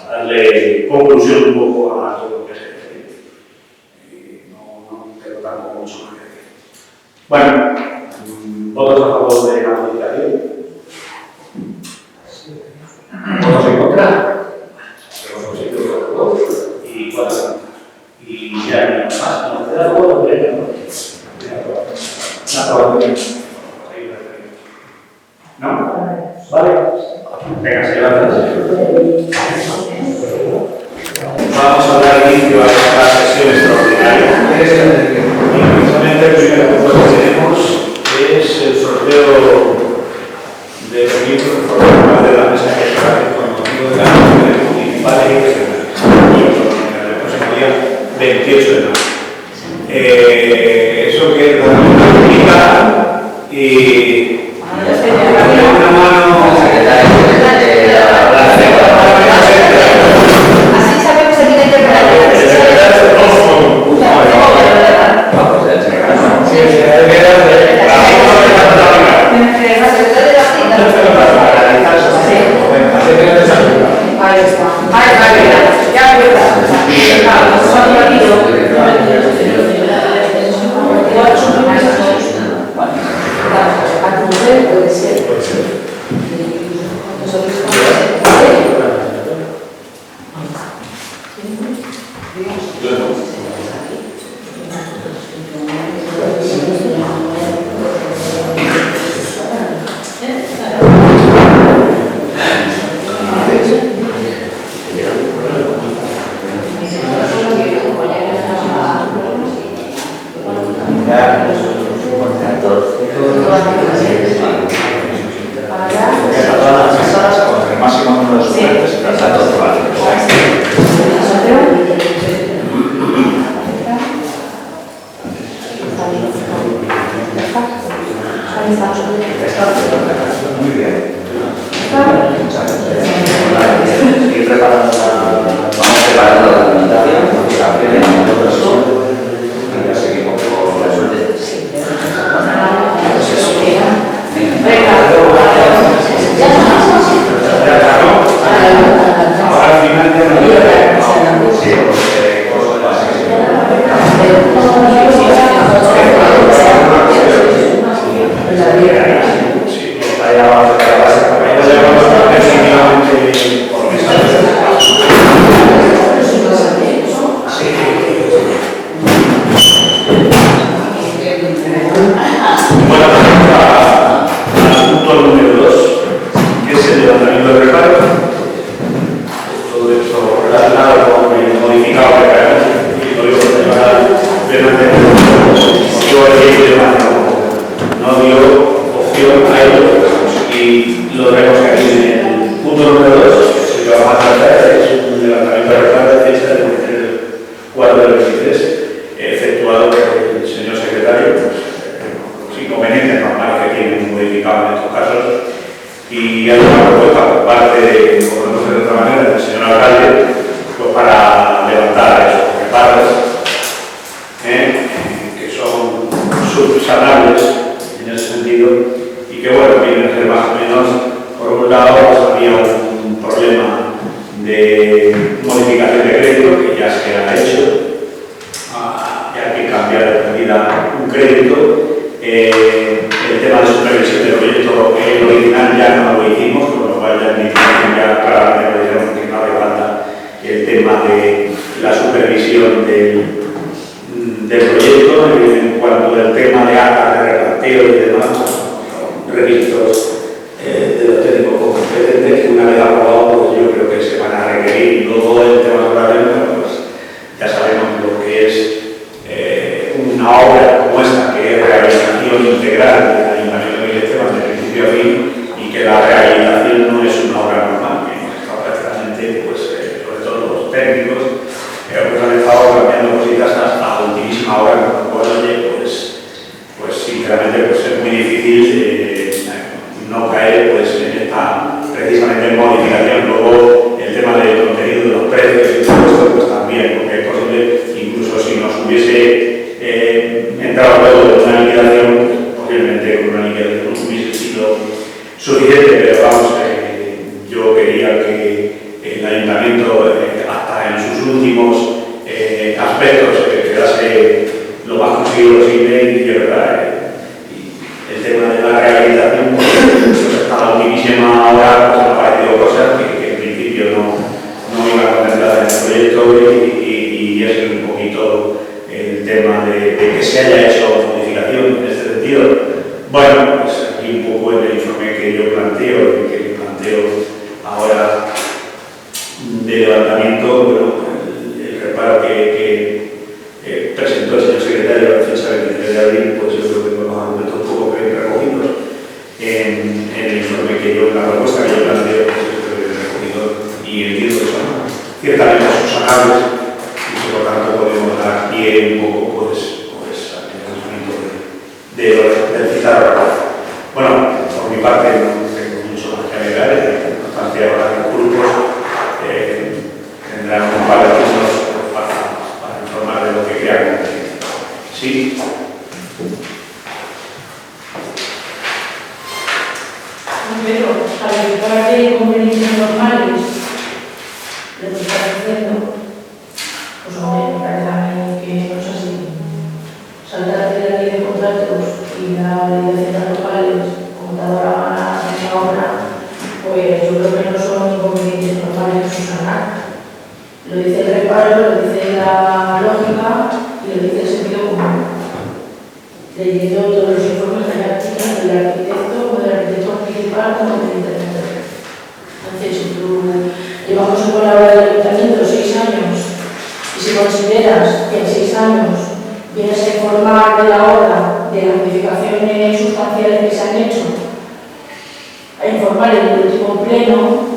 para darle conclusión un poco a todo lo que se refiere. No tengo tampoco mucho más que decir. Bueno, ¿votos a favor de la modificación? ¿Votos en contra? Y 4 y ya no más, no queda algo de pleno, ¿no? ¿No? ¿Vale? Venga, se levanta. Vamos a dar inicio a esta sesión extraordinaria. Y precisamente el primer punto que tenemos es el sorteo de los miembros de la mesa que está con motivo de la reunión municipal y el próximo día 28 de marzo. Eso que es la técnica y una mano Así sabemos el nivel de Ahí está. Ya puede ser. el máximo número de suplentes y cada dos Muy bien. Ir preparando vamos preparando la documentación, y ya seguimos con la suerte. ahora al final y hay una propuesta por parte de, por no sé de otra manera, del señor alcalde, pues para levantar esos reparos, que son subsanables en ese sentido, y que bueno, vienen a ser más o menos, por un lado, pues había un problema de modificación de crédito que ya se ha hecho, ya que cambiar de medida un crédito. El tema de supervisión del proyecto, el original ya no lo hicimos, con lo cual ya ya claramente lo dijeron que no hace falta el tema de la supervisión del proyecto en cuanto de requisitos de los técnicos competentes que una vez aprobado, pues yo creo que se van a requerir. Y luego el tema laboral, pues ya sabemos lo que es una obra como esta, que es rehabilitación integral del Ayuntamiento de Esteban de principio a fin, y que la rehabilitación no es una obra normal, que hemos estado prácticamente, pues, sobre todo los técnicos, pues han estado cambiando cositas hasta ultimísima hora, con lo cual, oye, pues sinceramente pues es muy difícil no caer pues en esta precisamente modificación. Luego el tema del contenido de los precios y todo esto pues también, porque es posible, incluso si nos hubiese entrado luego de una liquidación, posiblemente con una liquidación hubiese sido suficiente, pero vamos, yo quería que el Ayuntamiento hasta en sus últimos aspectos quedase lo más conseguido posible, y de verdad el tema de la rehabilitación pues hasta la ultimísima hora pues, han aparecido cosas que en principio no iban contempladas en el proyecto, y es un poquito el tema de que se haya hecho modificación en este sentido. Bueno, pues aquí un poco en el informe que yo planteo ahora de levantamiento, bueno, el reparo que presentó el señor secretario la fecha del 23 de abril, pues yo creo que los argumentos un poco recogidos en el informe que yo, la propuesta que yo planteo, pues yo creo que recogido, y entiendo que son ciertamente subsanables, y que por tanto podemos dar pie un poco al planteamiento del citado reparo. Bueno, por mi parte no tengo mucho más que agregar, no obstante ahora los grupos tendrán un par de cursos para informar de lo que crean. Sí. Pero para evitar de conveniencias normales, lo que está diciendo, pues hombre, me parece a mí que no es así. Saltar de la ley de contratos y la ley de haciendas locales, como dado la mano en esa obra, pues yo creo que no son inconvenientes normales de subsanar. Lo dice el reparo, lo dice la lógica y lo dice el sentido común. Leyendo todos los informes jerárquicos del arquitecto o del arquitecto principal como del intendente. Entonces, si tú llevamos en la obra del ayuntamiento 6 años y si consideras que en 6 años vienes a informar de la obra, de las modificaciones sustanciales que se han hecho, a informar en el último pleno,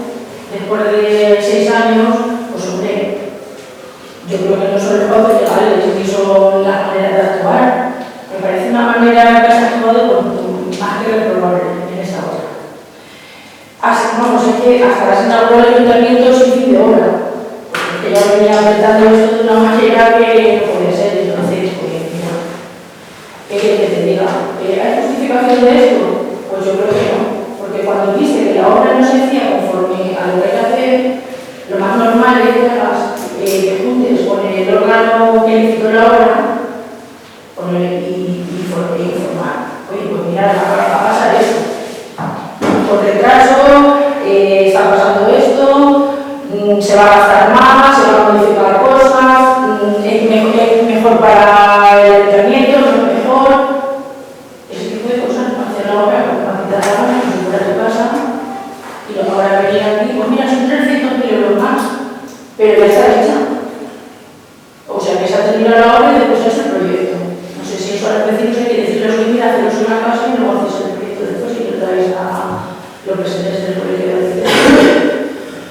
después de 6 años, pues hombre, yo creo que no son los cauces legales ni son las maneras de actuar. Me parece una manera que se ha actuado más que reprobable en esta obra. Vamos, es que hasta la inauguró el ayuntamiento sin fin de obra, porque ya venía apretando esto de una manera que no podía ser. Entonces, pues mira, ¿qué quieres que te diga? ¿Hay justificación de esto? Pues yo creo que no, porque cuando viste que la obra no se hacía conforme a lo que hay que hacer, lo más normal es que hagas, te juntes con el órgano que licitó la obra y informar. Oye, pues mira, va a pasar esto. Por retraso, está pasando esto, se va a gastar más, se van a modificar cosas, es mejor para el ayuntamiento, no es mejor. Ese tipo de cosas, hacer la obra con capacidad de agua, como si fuera tu casa, y luego ahora venir aquí, pues mira, son 300.000 euros más, pero ya está hecha. O sea, que se ha terminado la obra y después es el proyecto. No sé si eso a los vecinos hay que decirles, oye, mira, haceros una casa y luego haces el proyecto después y lo traes a lo que se les del colegio de arquitectos.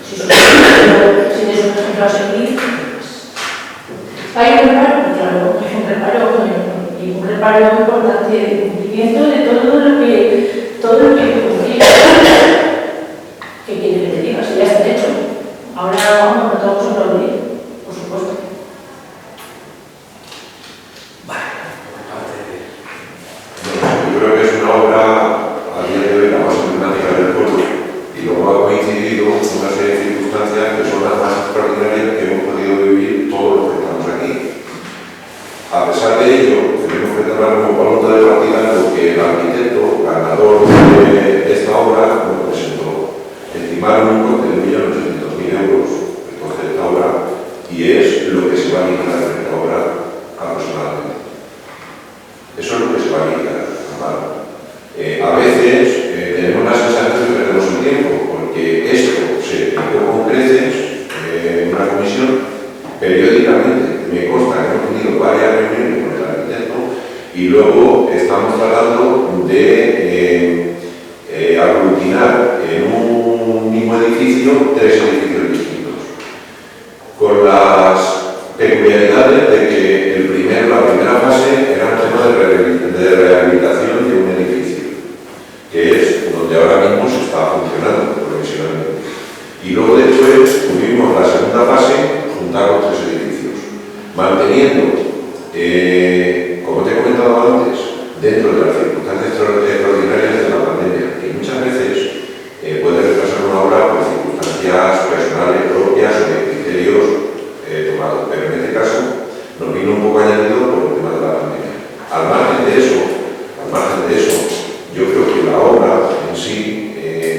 Si tienes un ejemplo a seguir, hay un reparo, claro, hay un reparo, y un reparo importante de cumplimiento de todo lo que hay que cumplir. ¿Qué quiere que te diga? Si ya está hecho. Ahora vamos, no tenemos otro día, por supuesto. Yo creo que es una obra a día de hoy la más emblemática del pueblo, y luego ha coincidido una serie de circunstancias que son las más extraordinarias que hemos podido vivir todos los que estamos aquí. A pesar de ello, tenemos que tomar como pauta de partida lo que el arquitecto ganador de esta obra nos presentó. Estimaron un coste de 1.800.000 euros el coste de esta obra, y es lo que se va a liquidar en esta obra aproximadamente. Eso es lo que se va a liquidar. A veces tenemos la sensación de que perdemos el tiempo, porque esto se explicó con creces en una comisión periódicamente. Me consta que hemos tenido varias reuniones con el arquitecto y luego estamos tratando de aglutinar en un mismo edificio 3 edificios distintos, con las peculiaridades de que la primera fase era un tema de rehabilitación de un edificio, que es donde ahora mismo se está funcionando profesionalmente. Y luego después tuvimos la segunda fase, juntar los 3 edificios, manteniendo, como te he comentado antes, dentro de las circunstancias extraordinarias de la pandemia, que muchas veces puede retrasar una obra por circunstancias personales propias o de criterios tomados, pero en este caso nos vino un poco añadido por el tema de la pandemia. Al margen de eso, yo creo que la obra en sí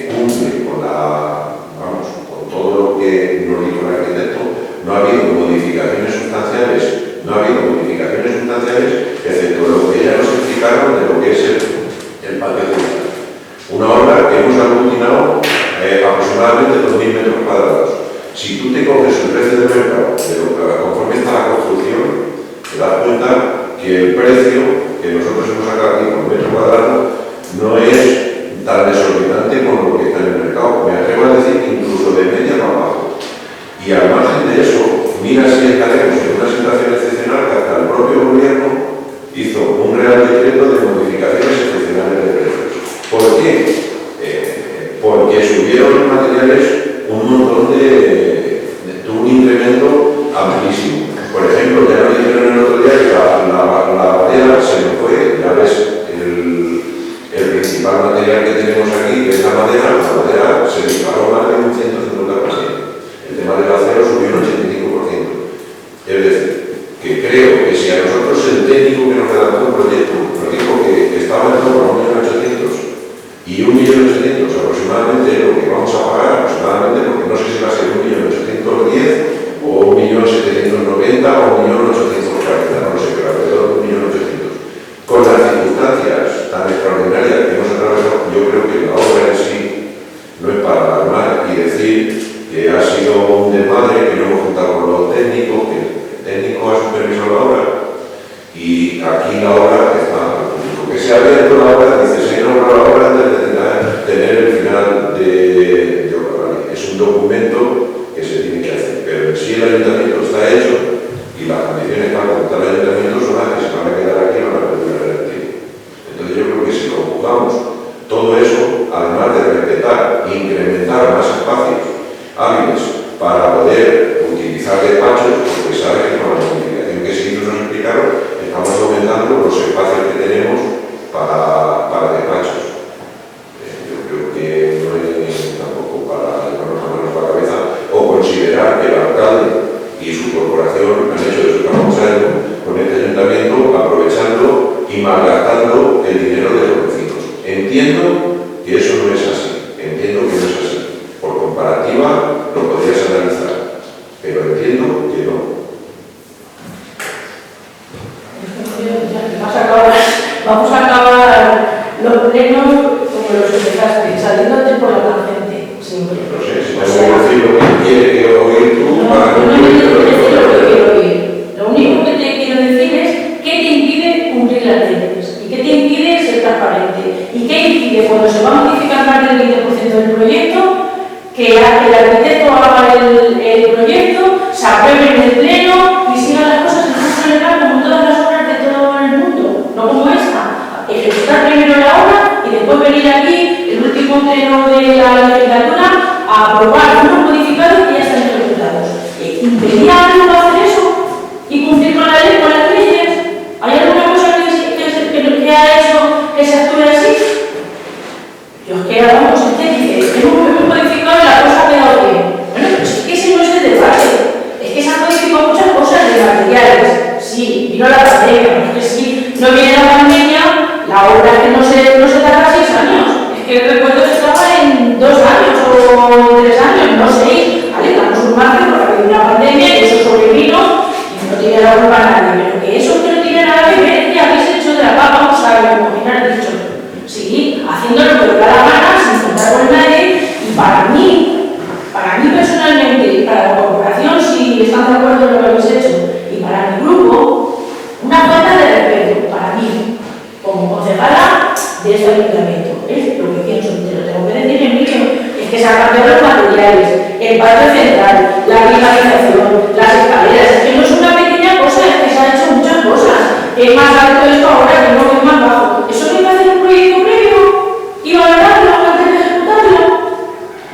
cumple con con todo lo que nos dijo el arquitecto. No ha habido modificaciones sustanciales, excepto lo que ya nos explicaron de lo que es el patio de Villar. Una obra que hemos aglutinado aproximadamente 2.000 metros cuadrados. Si tú te coges el precio de mercado, conforme está la construcción, te das cuenta que el precio que nosotros hemos sacado aquí por metro cuadrado no es tan desorbitante como lo que está en el mercado. Me atrevo a decir que incluso de media para abajo. Y al margen de eso, mira si estaremos en una situación excepcional que hasta el propio gobierno hizo un real decreto de modificaciones excepcionales de precios. ¿Por qué? Porque subieron los materiales un montón tuvo un incremento amplísimo. Por ejemplo, ya lo dijeron el otro día que la madera se nos fue, ya ves el principal material que tenemos aquí, que es la madera se disparó más de un 150%. El tema del acero subió un 85%. Es decir, que creo que si a nosotros el técnico que nos redactó el proyecto nos dijo que estaba en torno a 1.800.000 y 1.800.000 aproximadamente lo que vamos a pagar aproximadamente, porque no sé si va a ser 1.810.000 o 1.790.000 o 1.840.000, no lo sé, pero alrededor de 1.800.000. Con las circunstancias tan extraordinarias que hemos atravesado, yo creo que la obra en sí no es para alarmar y decir que ha sido un desmadre, que no hemos juntado con los técnicos, que el técnico ha supervisado la obra y aquí la obra está al público. Que se ha abierto la obra, dice, se inauguró la obra antes de tener el final de obra. Es un documento que se tiene que hacer, pero en sí el ayuntamiento está hecho y las condiciones para contar el ayuntamiento son las que se van a quedar aquí y van a perder el retiro. Entonces yo creo que si conjugamos todo eso, además de respetar e incrementar más espacios hábiles para poder utilizar despachos, porque sabes que con la modificación que sí nos explicaron, estamos aumentando los espacios que tenemos para despachos. Yo creo que no es tampoco para llevarnos las manos a la cabeza o considerar que el alcalde y su corporación han hecho de su trabajo con este ayuntamiento, aprovechando y malgastando el dinero de los vecinos. Entiendo que eso no es así. Por comparativa lo podrías analizar, pero entiendo que no. Vamos a acabar los plenos como los empezaste, saliéndote por la tangente, siempre. No sé, si tengo que decir lo que quiere que oír tú para no me tienes que decir lo que quiero oír. Lo único que te quiero decir es qué te impide cumplir las leyes y qué te impide ser transparente y qué impide cuando se va a modificar más del 20% del proyecto que el arquitecto haga el proyecto, se apruebe en el pleno y sigan las cosas en curso legal como todas las obras de todo el mundo, no como esta. Ejecutar primero la obra y después venir aquí, el último pleno de la legislatura, a aprobar unos modificados que ya están ejecutados. ¿Impedir a alguien hacer eso y cumplir con la ley, con las leyes? ¿Hay alguna cosa que ha hecho que se actúe así? Yo es que vamos, hemos modificado y la cosa ha quedado bien. Bueno, pero es que ese no es el debate. Es que se han modificado muchas cosas de materiales. Sí, vino la pandemia, porque sí, no viene la pandemia, la obra es que no se tarda 6 años. Es que recuerdo que estaba en 2 años o 3 años, no 6. Vale, damos un margen porque había una pandemia y eso sobrevino y no tiene la culpa a nadie. Pero que eso que no tiene nada que ver, que habéis hecho de la papa, como bien has dicho. Sí, haciendo lo que os da la gana, de este ayuntamiento. Es lo que pienso, te lo tengo que decir en vídeo. Es que se han cambiado los materiales, el patio central, la climatización, las escaleras. Es que no es una pequeña cosa, es que se han hecho muchas cosas. Es más alto esto ahora que no es más bajo. ¿Eso que iba a hacer un proyecto previo? ¿Iba a ganarlo antes de ejecutarlo?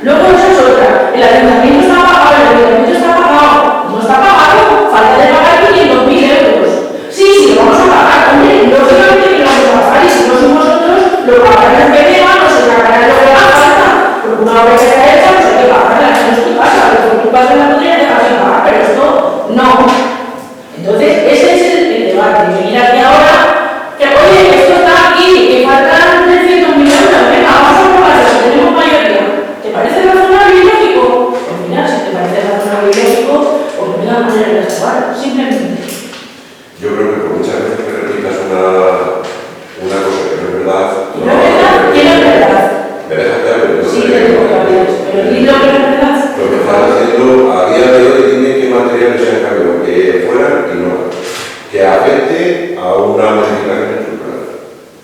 Luego esa es otra. El ayuntamiento está pagado, el ayuntamiento está pagado. No está pagado, falta de pagar 500.000 euros. Sí, sí, lo vamos a pagar, hombre, lógicamente que lo vamos a pagar, y si no somos nosotros, lo pagarán en PDA, nos sacarán lo que haga falta. Porque una vez que está hecha, pues hay que pagarla, no es tu casa, porque tu casa la podrías dejar sin pagar, pero esto no. Entonces, ese es el debate. Y mira que ahora, que oye, esto está aquí, que faltan 300.000 euros, venga, vamos a probarlo, si tenemos mayoría. ¿Te parece razonable y lógico? Pues mira, si te parece razonable y lógico, pues me da manera de actuar, simplemente. Yo creo que por muchas veces que repitas una cosa que no es verdad, ¿No es verdad? ¿Qué no es verdad? me dejas de hablar. Sí, te digo que hablas, pero ¿y lo que no es verdad? Lo que estás haciendo a día de hoy, dime qué materiales se han cambiado, que fueran y no, que afecte a una modificación estructural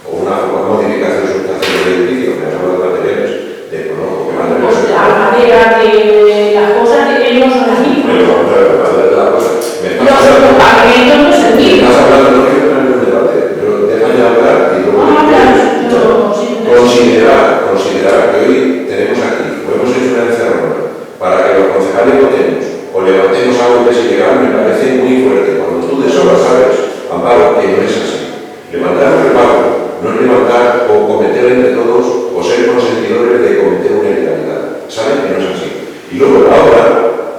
o una modificación sustancial del edificio, me has hablado de materiales, desconozco qué materiales. Pues la madera de las cosas de ellos son las mismas. Bueno, vamos a ver, la cosa. Me estás Los pavimentos no es el mismo. estás hablando, no quiero tener un debate, pero déjame hablar y luego considerar que hoy tenemos aquí, o hemos hecho una encerrona para que los concejales votemos o levantemos algo que es ilegal, me parece muy fuerte. Cuando tú de sobra sabes, Amparo, que no es así. Levantar un repago no es levantar o cometer entre todos o ser consentidores de cometer una ilegalidad. Saben que no es así. Y luego la obra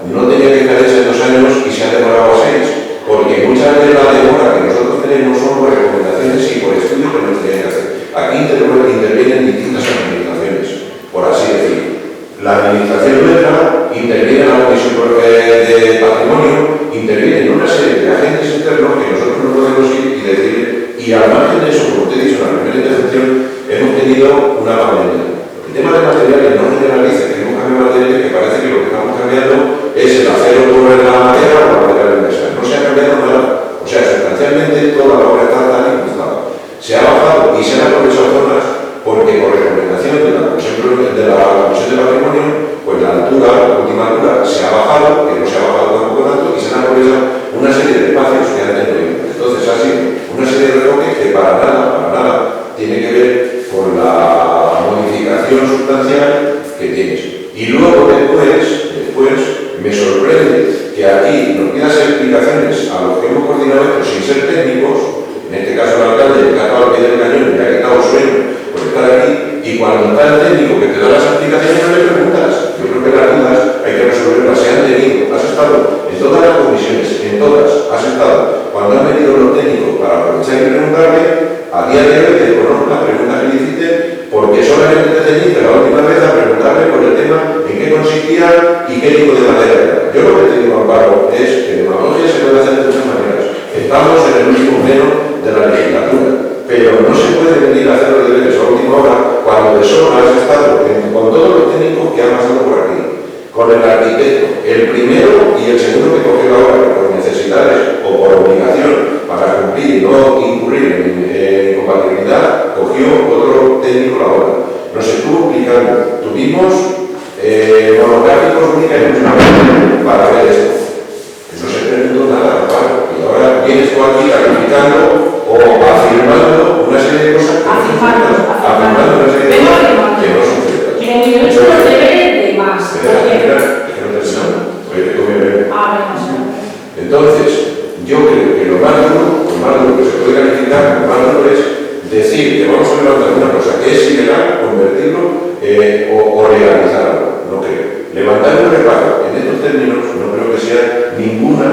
no tenía que estar hecha en 2 años y se ha demorado a 6, porque muchas de las demoras que nosotros tenemos son por recomendaciones y por estudios que nos tienen que hacer. Aquí intervienen distintas administraciones, por así decirlo. La administración nuestra interviene en la Comisión de Patrimonio, interviene en una serie de agentes internos que nosotros no podemos ir y decir, y al margen de eso, como te he dicho en la primera intervención, hemos tenido una pandemia. El tema de materiales no generaliza, que hemos cambiado materiales, que parece que lo que estamos cambiando es el acero por la madera o la madera inversa. No se ha cambiado nada. O sea, sustancialmente toda la obra está tal y como estaba. Se ha bajado y se han aprovechado zonas porque por recomendación de la Comisión de Patrimonio, pues la altura, la última altura, se ha bajado, que no se ha bajado tampoco tanto, y se han aprovechado una serie de espacios que han tenido. Entonces ha sido una serie de retoques que para nada tiene que ver con la modificación sustancial que tienes. Y luego después me sorprende que aquí nos pidas explicaciones a los que hemos coordinado esto sin ser técnicos, en este caso el alcalde, que ha estado al pie del cañón y ha quitado sueño por estar aquí, y cuando está el técnico que te da las explicaciones no le preguntas. Yo creo que las dudas hay que resolverlas, se han tenido, has estado en todas las comisiones, en todas, has estado, cuando han venido los técnicos para aprovechar y preguntarle, a día de hoy te conozco las preguntas que le hiciste, porque solamente te ceñiste la última vez a preguntarle por el tema en qué consistía y qué tipo de madera era. Yo lo que te digo, Amparo, es que demagogia se puede hacer de muchas maneras. Estamos en el último pleno de la legislatura, pero no se puede venir a hacer los deberes a última hora cuando de sobra has estado con todos los técnicos que han pasado por aquí, con el arquitecto, el primero y el segundo que cogió la obra por necesidades o por obligación para cumplir y no incurrir en incompatibilidad, cogió otro técnico la obra. Nos estuvo explicando, tuvimos monográficos únicamente para ver esto. No se preguntó nada, claro, y ahora vienes tú aquí calificando o afirmando una serie de cosas afirmando una serie de cosas que no son ciertas. Que yo he hecho los deberes de más. Entonces, yo creo que lo más duro que se puede calificar, lo más duro es decir que vamos a levantar una cosa que es ilegal, convertirlo o legalizarlo. No creo. Levantar un repago en estos términos no creo que sea ninguna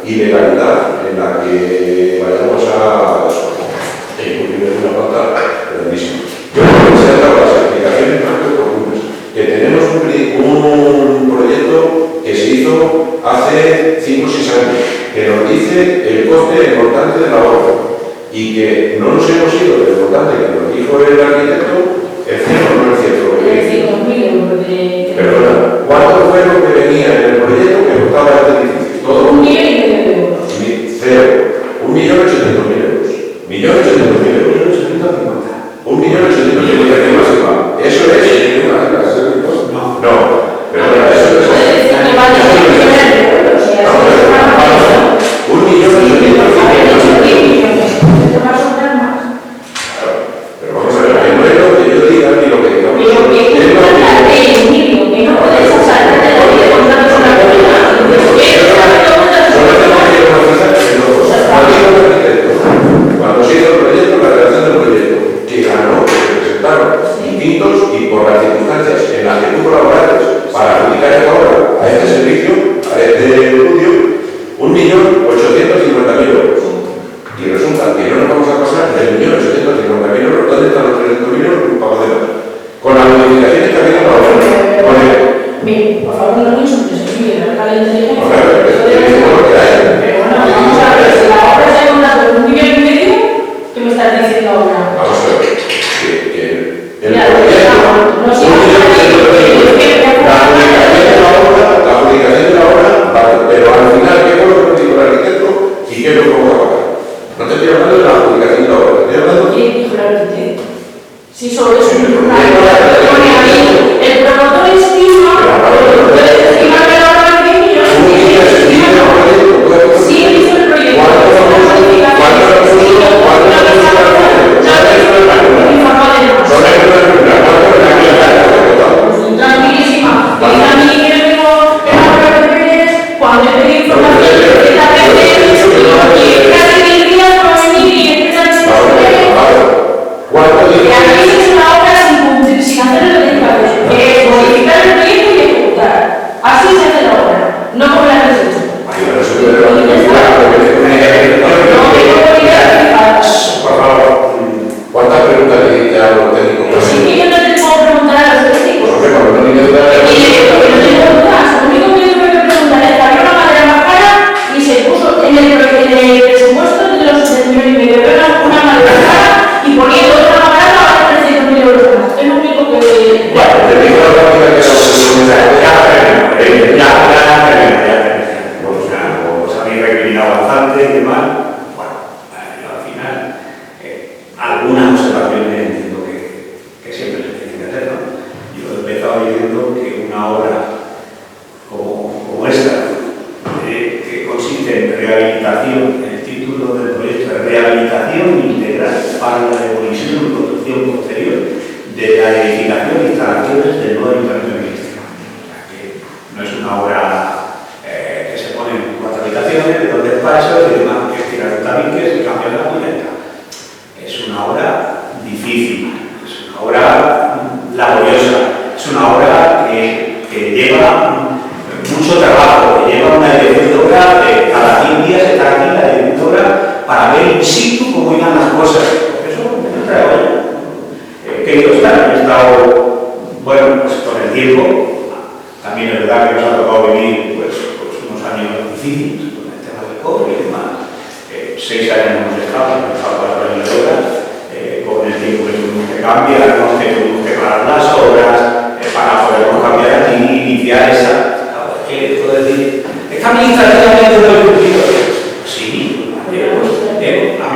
ilegalidad en la que vayamos a incurrir en una falta grandísima. Yo creo que se han dado las explicaciones más que oportunas, que tenemos un proyecto que se hizo hace 5 o 6 años, que nos dice el coste, el montante de la obra, y que no nos hemos ido del montante que nos dijo el arquitecto, ¿es cierto o no es cierto? Perdona, ¿cuánto fue lo que venía en el proyecto que costaba este edificio? Todo 1,5 millones de euros. Cero. 1.800.000 euros. 1.800.000 euros. 1.850.000 obra. Vamos a ver, que el Ya, proyecto, no sé, la publicación de la obra, vale, pero al final, ¿qué fue lo que me dijo el arquitecto y qué es lo que vamos a pagar? No te estoy hablando de la publicación de la obra, te estoy hablando de... ¿Quién dijo el arquitecto? Sí, sobre eso es una el promotor estima que la obra de millones sí, hizo el proyecto. Tranquilísima. Y también quiero que no cuando le pedí información de la casi 10 días no venir y empiezan a y aquí es una obra sin cumplir, sin hacer lo que tiene que hacer, modificar el proyecto y ejecutar. Así se hace la obra, no como la has hecho. Por favor, ¿cuántas preguntas le diste a los técnicos? Sí, que yo no te puedo preguntar a los técnicos. Porque cuando no tiene duda, Lo único que tengo que preguntar es que había una madera más cara y se puso en el presupuesto de los 70.000 y medio. Era una madera cara y poniendo otra más barata vale 300.000 euros más. Es lo único que... bueno, te digo la práctica que Os habéis recriminado bastante y demás. Bueno, yo al final, algunas observaciones entiendo que siempre se tienen que hacer, ¿no? Yo he empezado diciendo que una obra como esta, que consiste en rehabilitación, el título del proyecto es rehabilitación integral para la demolición y construcción posterior de la edificación e instalaciones del nuevo ayuntamiento de Cristiano. O sea que no es una obra que se pone en 4 habitaciones, de 2 despachos y demás, que es tirar tabiques y cambiar la cubierta. Es una obra difícil, es una obra laboriosa, es una obra que lleva mucho trabajo, que lleva una dirección de obra de cada 100 días estar aquí la dirección de obra para ver in situ cómo iban las cosas. Porque eso me trae hoy. He querido estar, he estado, bueno, pues con el tiempo. También es verdad que nos ha tocado vivir pues unos años difíciles con el tema del COVID y demás. 6 años hemos estado 4 años de obra, con el tiempo que tuvimos que cambiar, que tuvimos que parar las obras, para podernos cambiar y iniciar esa. ¿Qué puedo decir? Es que administrativamente no he cumplido. Sí,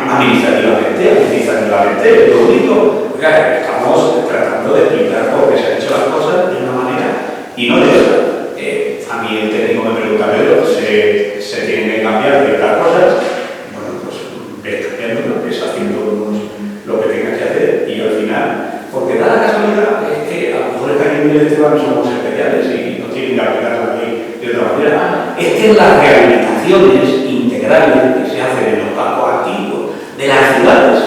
administrativamente, lo único, estamos tratando de explicar por qué se han hecho las cosas de una manera y no de otra. A mí el técnico me pregunta, Pedro, ¿se tienen que cambiar ciertas cosas? Bueno, pues ves cambiando, ves haciendo lo que tengas que hacer y al final, porque da la casualidad es que a lo mejor es que aquí en el Esteban somos especiales y no tienen que aplicar la ley de otra manera. Es que las rehabilitaciones integrales que se hacen en los campos antiguos de las ciudades,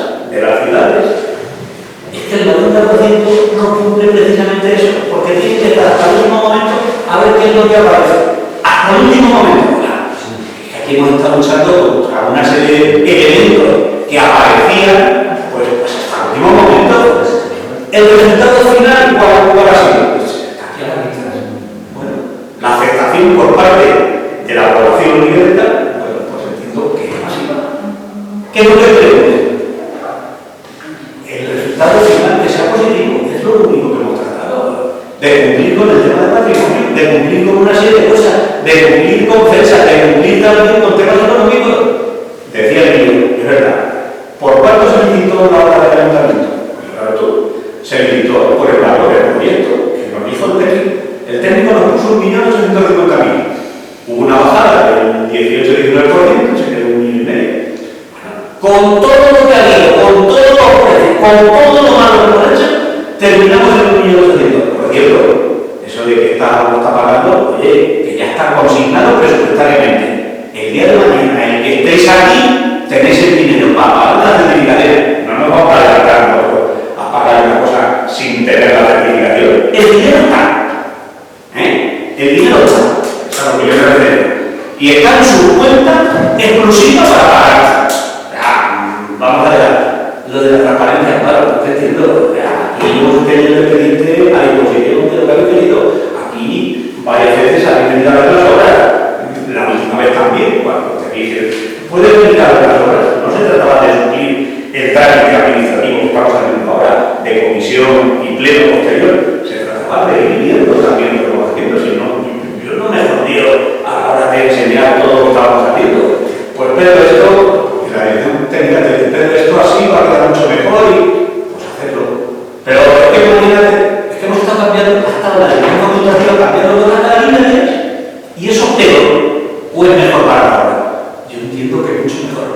es que el 90% no cumple precisamente eso, porque tiene que estar hasta el último momento a ver qué es lo que aparece. Hasta el último momento. Claro. Aquí hemos estado luchando contra una serie de elementos que aparecían, pues hasta el último momento. El resultado final, ¿cuál ha sido? Pues está aquí a la vista. Bueno, la aceptación por parte de la población liberta, bueno, pues entiendo que es masiva. ¿Qué es lo que queremos? El resultado final que sea positivo, es lo único que hemos tratado. De cumplir con el tema del patrimonio, de cumplir con una serie de cosas, de cumplir con fechas, de cumplir también con temas económicos. Decía el libro, es verdad. ¿Por cuánto se licitó la obra del ayuntamiento? Claro, tú. Se licitó por el valor del proyecto, que nos dijo el técnico. El técnico nos puso 1.850.000. Hubo una bajada del 18-19%, se quedó 1,5 millones. Con todo lo que ha habido, con todos los precios, con todo lo malo que hemos hecho, terminamos en 1.800.000. Por cierto, eso de que está pagando, oye, que ya está consignado presupuestariamente. El día de mañana, el que estéis aquí, tenéis el dinero para pagar la certificación. No nos vamos a adelantar nosotros a pagar una cosa sin tener la certificación. El dinero está. El dinero está. Eso es a lo que yo me refiero. Y está en su cuenta exclusiva para pagar. Vamos a ver, lo de la transparencia, claro, usted entiendo, aquí hemos tenido el expediente a disposición de lo que habéis querido. Aquí varias veces habéis venido a ver las obras, la última vez también, cuando te dije, puedes venir a ver las obras, no se trataba de suplir el trámite administrativo que estamos haciendo ahora, de comisión y pleno posterior, se trataba de ir viendo también lo que estamos haciendo, si no, yo no me he escondido a la hora de enseñar todo lo que estábamos haciendo. Pues pero esto, la dirección técnica te dice, pero esto así va a quedar mucho mejor y pues hacerlo. Pero es que hemos estado cambiando, hasta la dirección administrativa cambiando todas las líneas y eso es peor o es mejor para ahora. Yo entiendo que es mucho mejor.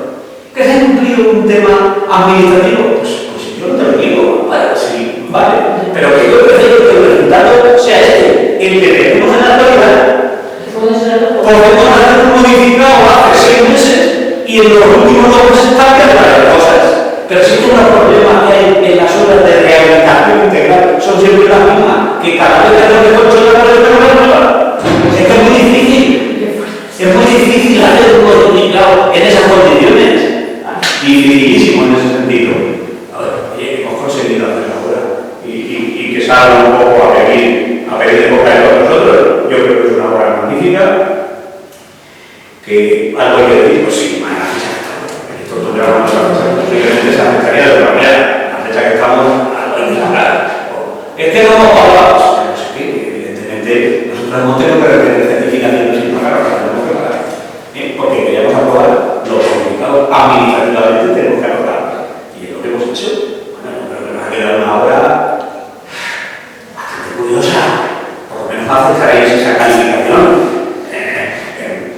¿Que se ha cumplido un tema administrativo? Pues yo no te lo digo, vale, sí, vale. Pero que yo prefiero que el resultado sea este, el que tenemos en la actualidad. Podemos hacer un modificado hace 6 meses y en los últimos 2 meses cambian las cosas. Pero si es un problema que hay en las obras de rehabilitación integral, son siempre las mismas, que cada vez que tengo que controlar por el problema, es que es muy difícil. Es muy difícil hacer un modificado en esas condiciones. Dificilísimo en ese sentido. A ver, oye, hemos conseguido hacer la obra y que salga un poco a pedir de boca de todos nosotros. Yo creo que es una obra magnífica. Que algo hay que decir, pues sí, mañana esto tendrá una cosa, posiblemente se afectaría de otra manera. La fecha que estamos, algo hay que sacar. Es que no hemos pagado, no sé qué, evidentemente, nosotros hemos tenido que retener certificaciones sin pagar, o sea, tenemos que pagar. Porque queríamos aprobar lo complicado administrativamente, tenemos que aprobar. Y es lo que hemos hecho. Bueno, pero nos ha quedado una obra bastante curiosa. Por lo menos aceptaréis esa calificación.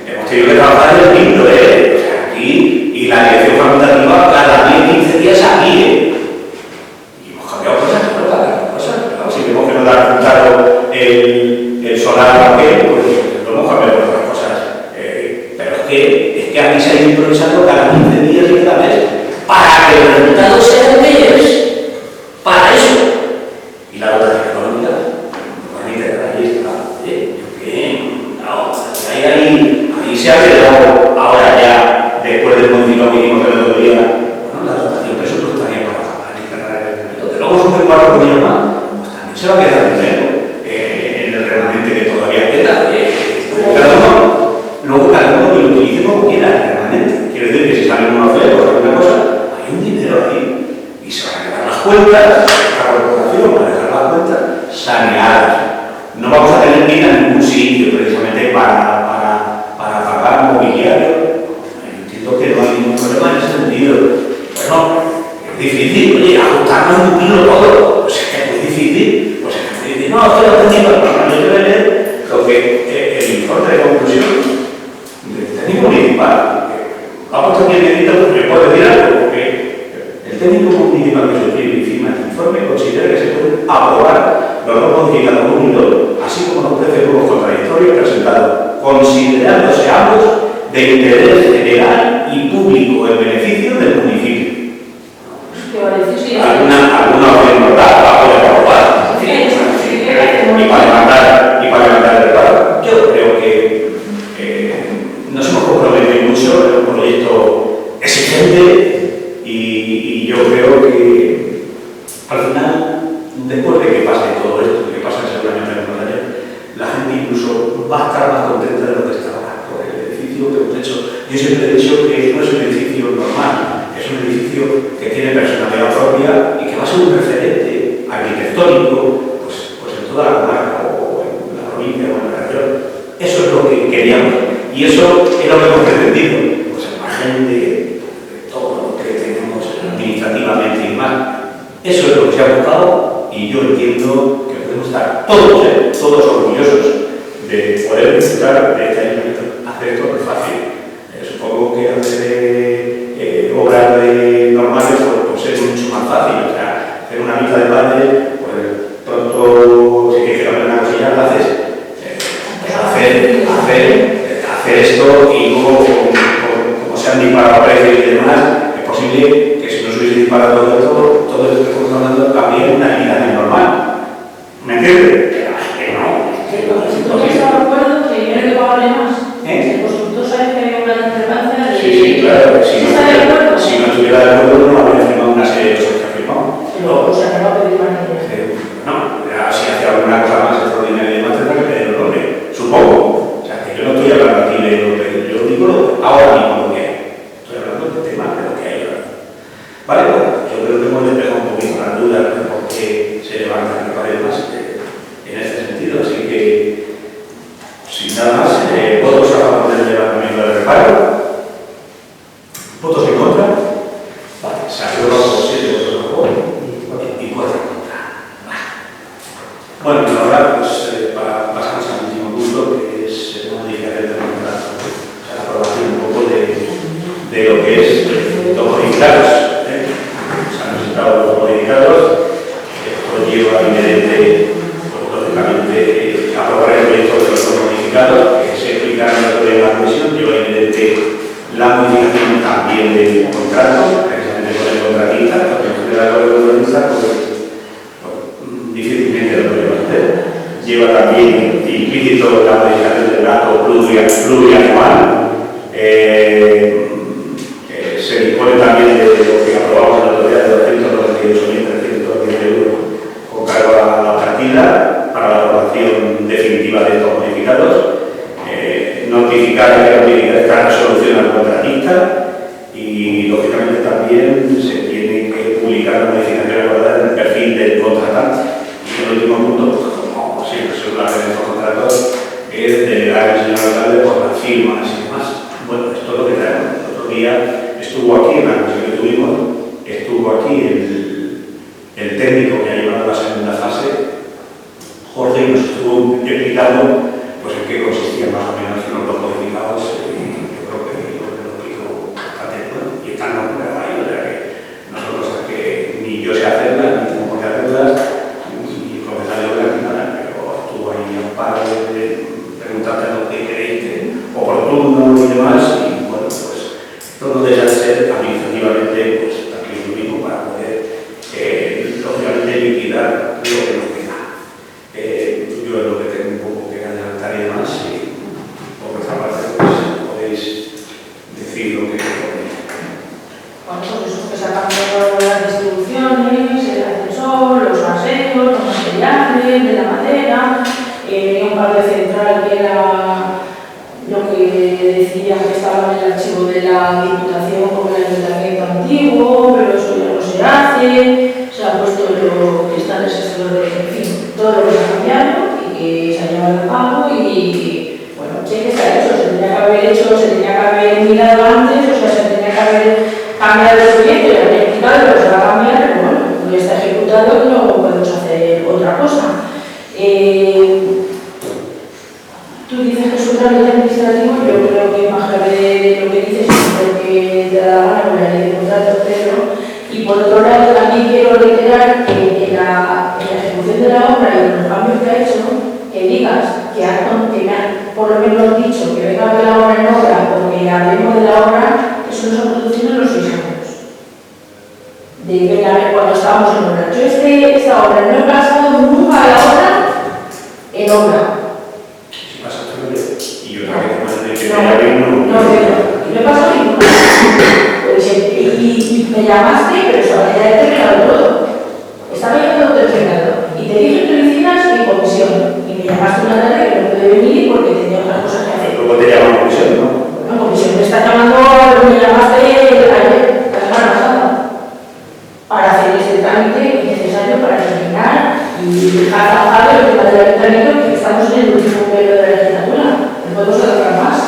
Hemos tenido que trabajar en el libro, o sea, aquí, y la dirección facultativa cada 10-15 días aquí, y hemos cambiado cosas, pero claro, si vemos que no da resultado el solar a papel, pues lo hemos cambiado otras cosas. Pero es que aquí se ha ido improvisando cada 15 días y cada mes para que el resultado sea el que es. Para eso. Y la dotación económica, ahí está. Ahí se ha quedado ahora ya, después del modificado que hicimos el otro día, bueno, la dotación presupuestaria para luego suben 4 millones más, pues también se va a quedar dinero en el remanente que todavía queda. Luego cada uno que lo utilice como quiera, el remanente. Quiere decir que si sale una oferta o alguna cosa, hay un dinero ahí. Y se van a quedar las cuentas, la corporación va a dejar las cuentas saneadas. No vamos a tener que ir a ningún sitio precisamente para pagar mobiliario. Entiendo que no hay ningún problema en ese sentido. Bueno, es difícil, oye, ajustarnos un poquito todo. Pues es que es muy difícil. Pues es que es muy difícil. No, es que lo técnico, yo quiero leer lo que el informe de conclusión del técnico municipal. Vamos a tener que porque puedo decir algo, porque el técnico municipal que se tiene encima del informe considera que se pueden aprobar los dos modificados unidos, así como los 13 grupos contradictorios presentados, considerándose ambos de interés general y público en beneficio del municipio. Alguna opción no da para poder aprobar. Y para levantar el paro. Yo creo que nos hemos comprometido mucho en un proyecto exigente y yo creo que al final, después de que pase todo esto, que pasa seguramente en unos años, la gente incluso va a estar más contenta de lo que está ahora por el edificio que hemos hecho. Yo siempre he dicho que no es un edificio normal, es un edificio que tiene personalidad propia y que va a ser un referente arquitectónico pues en toda la comarca o en la provincia o en la región. Eso es lo que queríamos y eso es lo que hemos pretendido, pues el margen de todo lo que tenemos administrativamente y más. Eso es lo que se ha buscado y yo entiendo que podemos estar todos orgullosos de poder disfrutar de este ayuntamiento. Hacer esto no es fácil. Supongo que hacer obras normales pues es mucho más fácil. O sea, hacer una mitad de padre, pues pronto, si quieres que hacer una cosilla, lo haces. Hacer esto y luego, como se han disparado precios y demás, es posible que si no se hubiese disparado todo esto que estamos hablando también una vida normal. ¿Me entiendes? ¿No estás de acuerdo que tiene que pagarle más? El constructor sabe que hay una discrepancia de... Sí, claro. Si no estuviera de acuerdo, no habría firmado una serie de cosas que ha firmado. O sea, que va a pedir más dinero. No, si hace alguna cosa más extraordinaria y demás, tendrá que pedir el nombre. Supongo. O sea, que yo no estoy hablando aquí de lo que yo digo ahora mismo lo que hay. Estoy hablando del tema de lo que hay ahora. ¿Vale? resultado inherente, pues lógicamente, aprobar el proyecto de los modificados, que se explicaron el otro día en la comisión, lleva inherente la modificación también del contrato, precisamente con el contratista, porque en general con el contratista, pues difícilmente lo podemos hacer. Lleva también implícito la modificación del dato plurianual. Se dispone también de lo que aprobamos en la autoridad de 298.310 euros con cargo a la partida para la aprobación definitiva de estos modificados. Notificar esta resolución al contratista y, lógicamente, también se tiene que publicar la modificación acordada en el perfil del contratante. Y el último punto, pues, como siempre se suele hacer en estos contratos, es delegar al señor alcalde por las firmas y demás. Bueno, esto es lo que traemos. El otro día estuvo aquí, en la comisión que tuvimos, estuvo aquí el técnico que ha llevado la segunda fase, Jorge, y nos estuvo explicando pues en qué consistía más o menos los dos codificados. Yo creo que lo explico bastante bueno y están nombrados ahí, o sea que nosotros que ni yo sé hacerlas, ni tengo por qué hacerlas, ni el profesor de obra ni nada, pero estuvo ahí un par de preguntas de lo que queréis, oportuno y demás, y bueno, pues todo deja de ser administrativamente pues también lo mismo para poder lógicamente liquidar lo que nos queda. Yo es lo que tengo un poco que adelantar y demás, y por vuestra parte pues podéis decir lo que queréis. Bueno, pues eso que sacamos las distribuciones, el ascensor, los aseos, los materiales de la madera, un parque central que era lo que decía que estaba en el archivo de la Diputación como el ayuntamiento antiguo, pero eso ya no se hace, se ha puesto lo que está en el sector de, en fin, todo lo que se ha cambiado y que se ha llevado a cabo y, bueno, sí que se ha hecho, se tenía que haber hecho, se tenía que haber mirado antes, o sea, se tenía que haber cambiado el proyecto y haber explicado lo que se va a cambiar, pero bueno, ya está ejecutado y no podemos hacer otra cosa. Tú dices que es un trámite administrativo, yo creo que más allá de lo que dices, creo que te da la gana con la ley de contratos, pero y por otro lado también quiero reiterar que en la ejecución de la obra y en los cambios que ha hecho, que digas que me han por lo menos dicho que venga a ver la obra en obra porque hablemos de la obra, eso nos ha producido en los 6 años. De venga a ver cuando estábamos en obra. Yo esta obra no he pasado nunca a la obra en obra. Y yo también que no pasa ninguna. Pues, y me llamaste, pero eso ya he terminado todo. Estaba ya todo terminado. Y te dije que lo hicieras en comisión. Y me llamaste una tarde que no pude venir porque tenía otras cosas que hacer. luego te llaman a comisión, ¿no? Bueno, comisión me está llamando, me llamaste ayer, la semana pasada, para hacer este trámite necesario para terminar y dejar trabajado el tema del ayuntamiento, que estamos en el último periodo de la legislatura. No podemos alargar más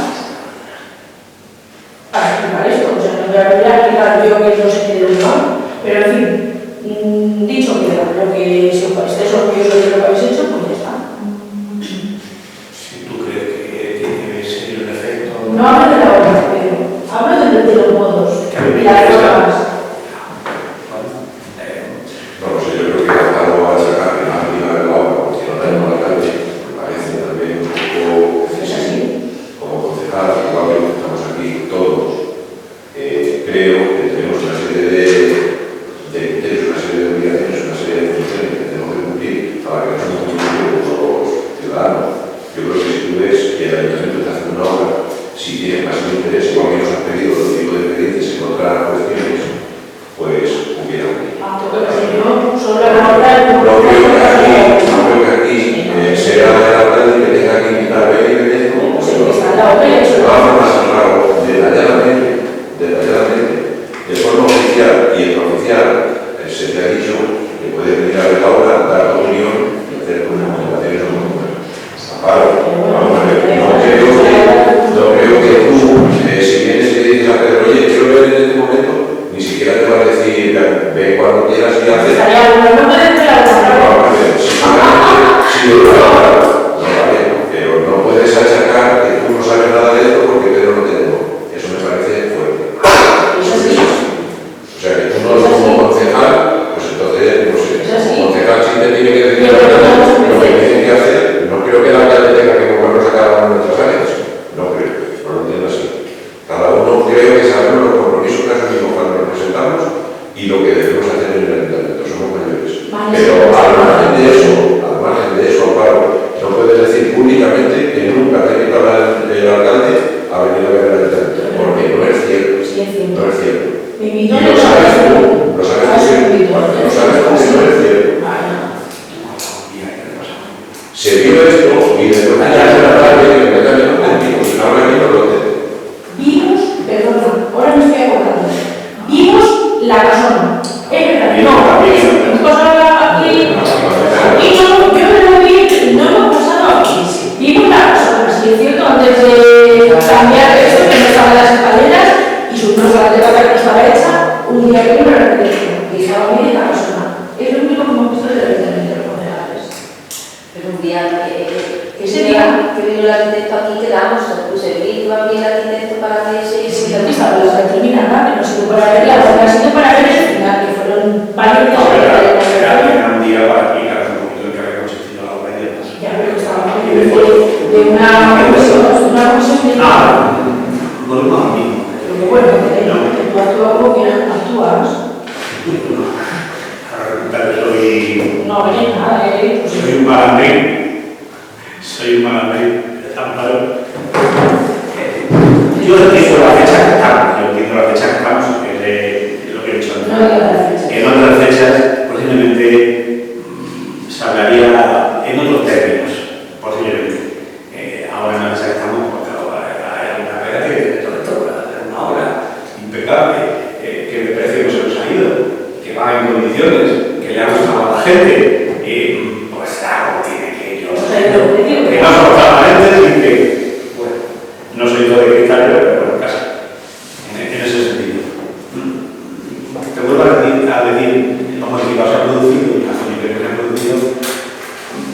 para explicar esto. O sea, no voy a explicar yo que no sé qué de lo que va, pero en fin, dicho queda. Lo que si estés orgulloso de lo que habéis hecho, pues ya está. Si tú crees que tiene serio el efecto. No hablo de la obra, pero hablo de los modos y las formas. No, pues yo creo que algo va a sacar en la última de la obra, porque no tenemos la calle, me parece también un poco como concejal, igual que estamos aquí todos, creo que tenemos una serie de criterios, una serie de obligaciones, una serie de funciones que tenemos que cumplir para que nos cumplimos los ciudadanos. Yo creo que si tú ves que el ayuntamiento está haciendo una obra, si tiene más interés, igual que nos han pedido otro tipo de experiencias en otras cuestiones, pues hubiera. Yo solo recordar No creo que aquí sea el alcalde que tenga que invitar a ver y ver cómo se lo vamos a hablar detalladamente, de forma oficial y extraoficial. Se te ha dicho que puedes venir a ver la obra, dar tu opinión y hacer unas motivaciones o no. Vamos a ver, no creo que tú, si vienes y dices a Pedro, oye, quiero ver en este momento, ni siquiera te va a decir, ve cuando quieras y haces. Pero no puedes achacar que tú no sabes nada de esto porque Pedro no te dejó. Eso me parece fuerte. O sea, que tú no como concejal, pues entonces, no sé, como era un día para explicar un poquito en qué había consistido la obra y demás. Ya, pero estaba de una comisión de... Volvemos a mí. Pero bueno, que tú actúas como que actúas. Ahora soy... No, oye, nada, pues... Soy un malandrín. Soy un malandrín. Yo entiendo la fecha que estamos, que es lo que he dicho antes. No digas la fecha. En otras fechas, posiblemente se hablaría en otros términos, posiblemente. Ahora en la fecha que estamos, porque hay una pega que todo esto para hacer una obra impecable, que de precio no se nos ha ido, que va en condiciones, que le ha gustado a la gente, pues algo tiene que yo. Que no somos transparentes y que, bueno, no soy todo de cristal, pero bueno, casi, en ese sentido. Te vuelvo a decir, los modificados se han producido y las condiciones que se han producido,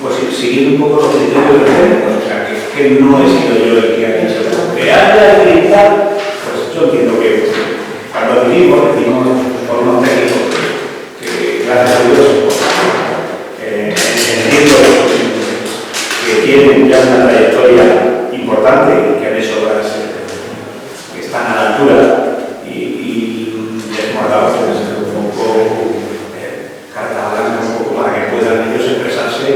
pues siguiendo un poco los criterios técnicos, o sea, que no he sido yo el que ha dicho que haya que gritar, pues yo entiendo que cuando decimos por unos técnicos que gracias a Dios entiendo que tienen ya una trayectoria importante y que han hecho obras que están a la altura y hemos dado un poco carta blanca un poco para que puedan ellos expresarse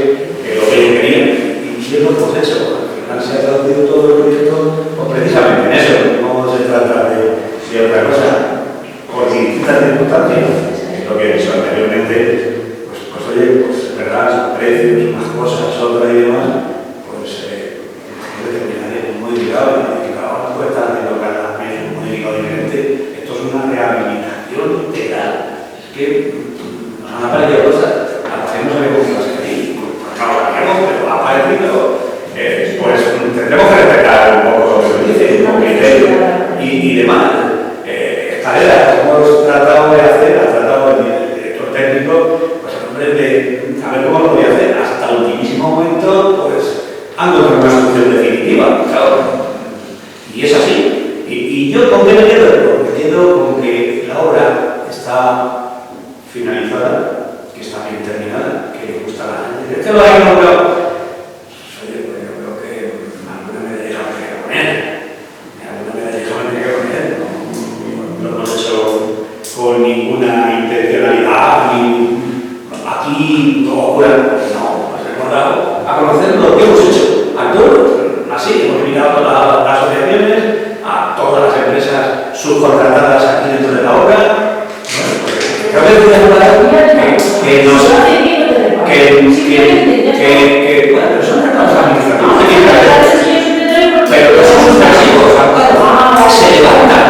lo que ellos querían y es lo que hemos hecho. Al final se ha traducido todo el proyecto pues, precisamente en eso, no se trata de otra cosa por distintas circunstancias, lo que he dicho anteriormente, pues oye, pues es verdad, precios, unas cosas, otras y demás, pues determinaría un modificado no puede estar haciendo cada mes un modificado diferente. Esto es una rehabilitación integral. Es que nos han aparecido cosas a las que no sabemos qué va a ser ahí. Pues no lo sabemos, pero ha aparecido. Pues tendremos que respetar un poco lo que se dice y demás. Escaleras, hemos tratado de hacer, ha tratado el director técnico, pues hombre, de a ver cómo lo voy a hacer. Hasta el ultimísimo momento, pues han encontrado una solución definitiva, claro. Y es así. Y yo con qué me quedo? Me quedo con que la obra está finalizada, que está bien terminada, que le gusta a la gente. ¿Es que lo hay logrado? Oye, pues yo creo que alguna medalla me tiene que poner. Alguna medalla me tiene que poner. No hemos hecho con ninguna intencionalidad, ni aquí, todo fuera. No, hemos recordado a conocer lo que hemos hecho. A todos, así, hemos mirado todas las asociaciones, a todas las empresas subcontratadas aquí dentro de la obra. Creo que es una que nos bueno, pero son tratados administrativos, pero que son suspensivos, se levantan,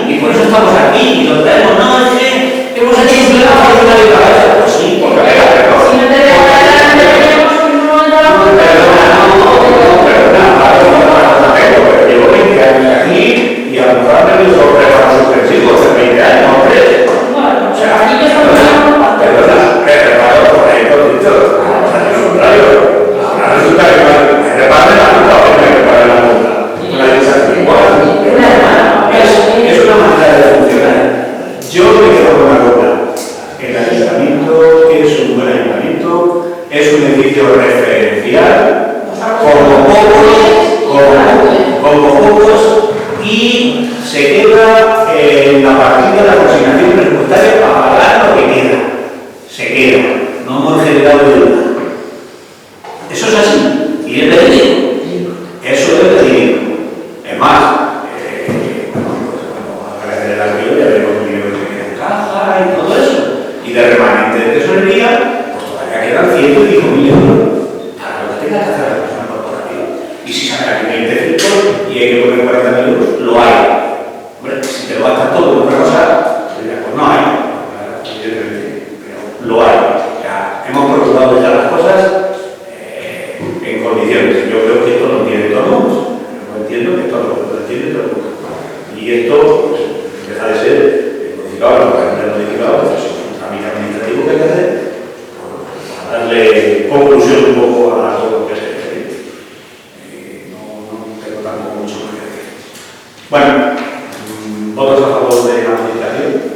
y por eso estamos aquí, y lo traemos, no, es que hemos hecho un plan para una y para otra, pues sí, porque llevo 20 años aquí y a lo mejor han tenido problemas suspensivos hace 20 años, hombre. O sea, perdona, por ahí todo dicho, al contrario, ahora resulta que me reparen la multa o que me reparen la multa. La dicha igual. Es una manera de funcionar. Yo me quedo con una cosa. El ayuntamiento es un buen ayuntamiento, es un edificio referencial, como pocos, y se queda en la partida de la consignación presupuestaria para pagar lo que queda. Se queda, no hemos generado deuda. Eso es así, y es verídico. Eso es verídico. Es más, cuando aparece el alquiler, ya veremos el dinero que se queda en caja y todo eso. Y de remanente de tesorería, pues todavía quedan 105.000 euros para lo que tenga que hacer la persona corporativa. Y si sacan aquí 20 filtros y hay que poner 40.000 euros, lo hay. Hombre, si te lo gastas todo en otra cosa, pues no hay. Evidentemente, pero lo hay. O sea, hemos procurado dejar las cosas en condiciones. Yo creo que esto lo entiende todo el mundo. Yo entiendo que esto lo entiende todo el mundo. Y esto, pues, deja de ser modificado, lo que ha modificado, pues es un trámite administrativo que hay que hacer para darle conclusión un poco a todo lo que se refiere. No tengo tampoco mucho más que decir. Bueno, ¿Votos a favor de la modificación?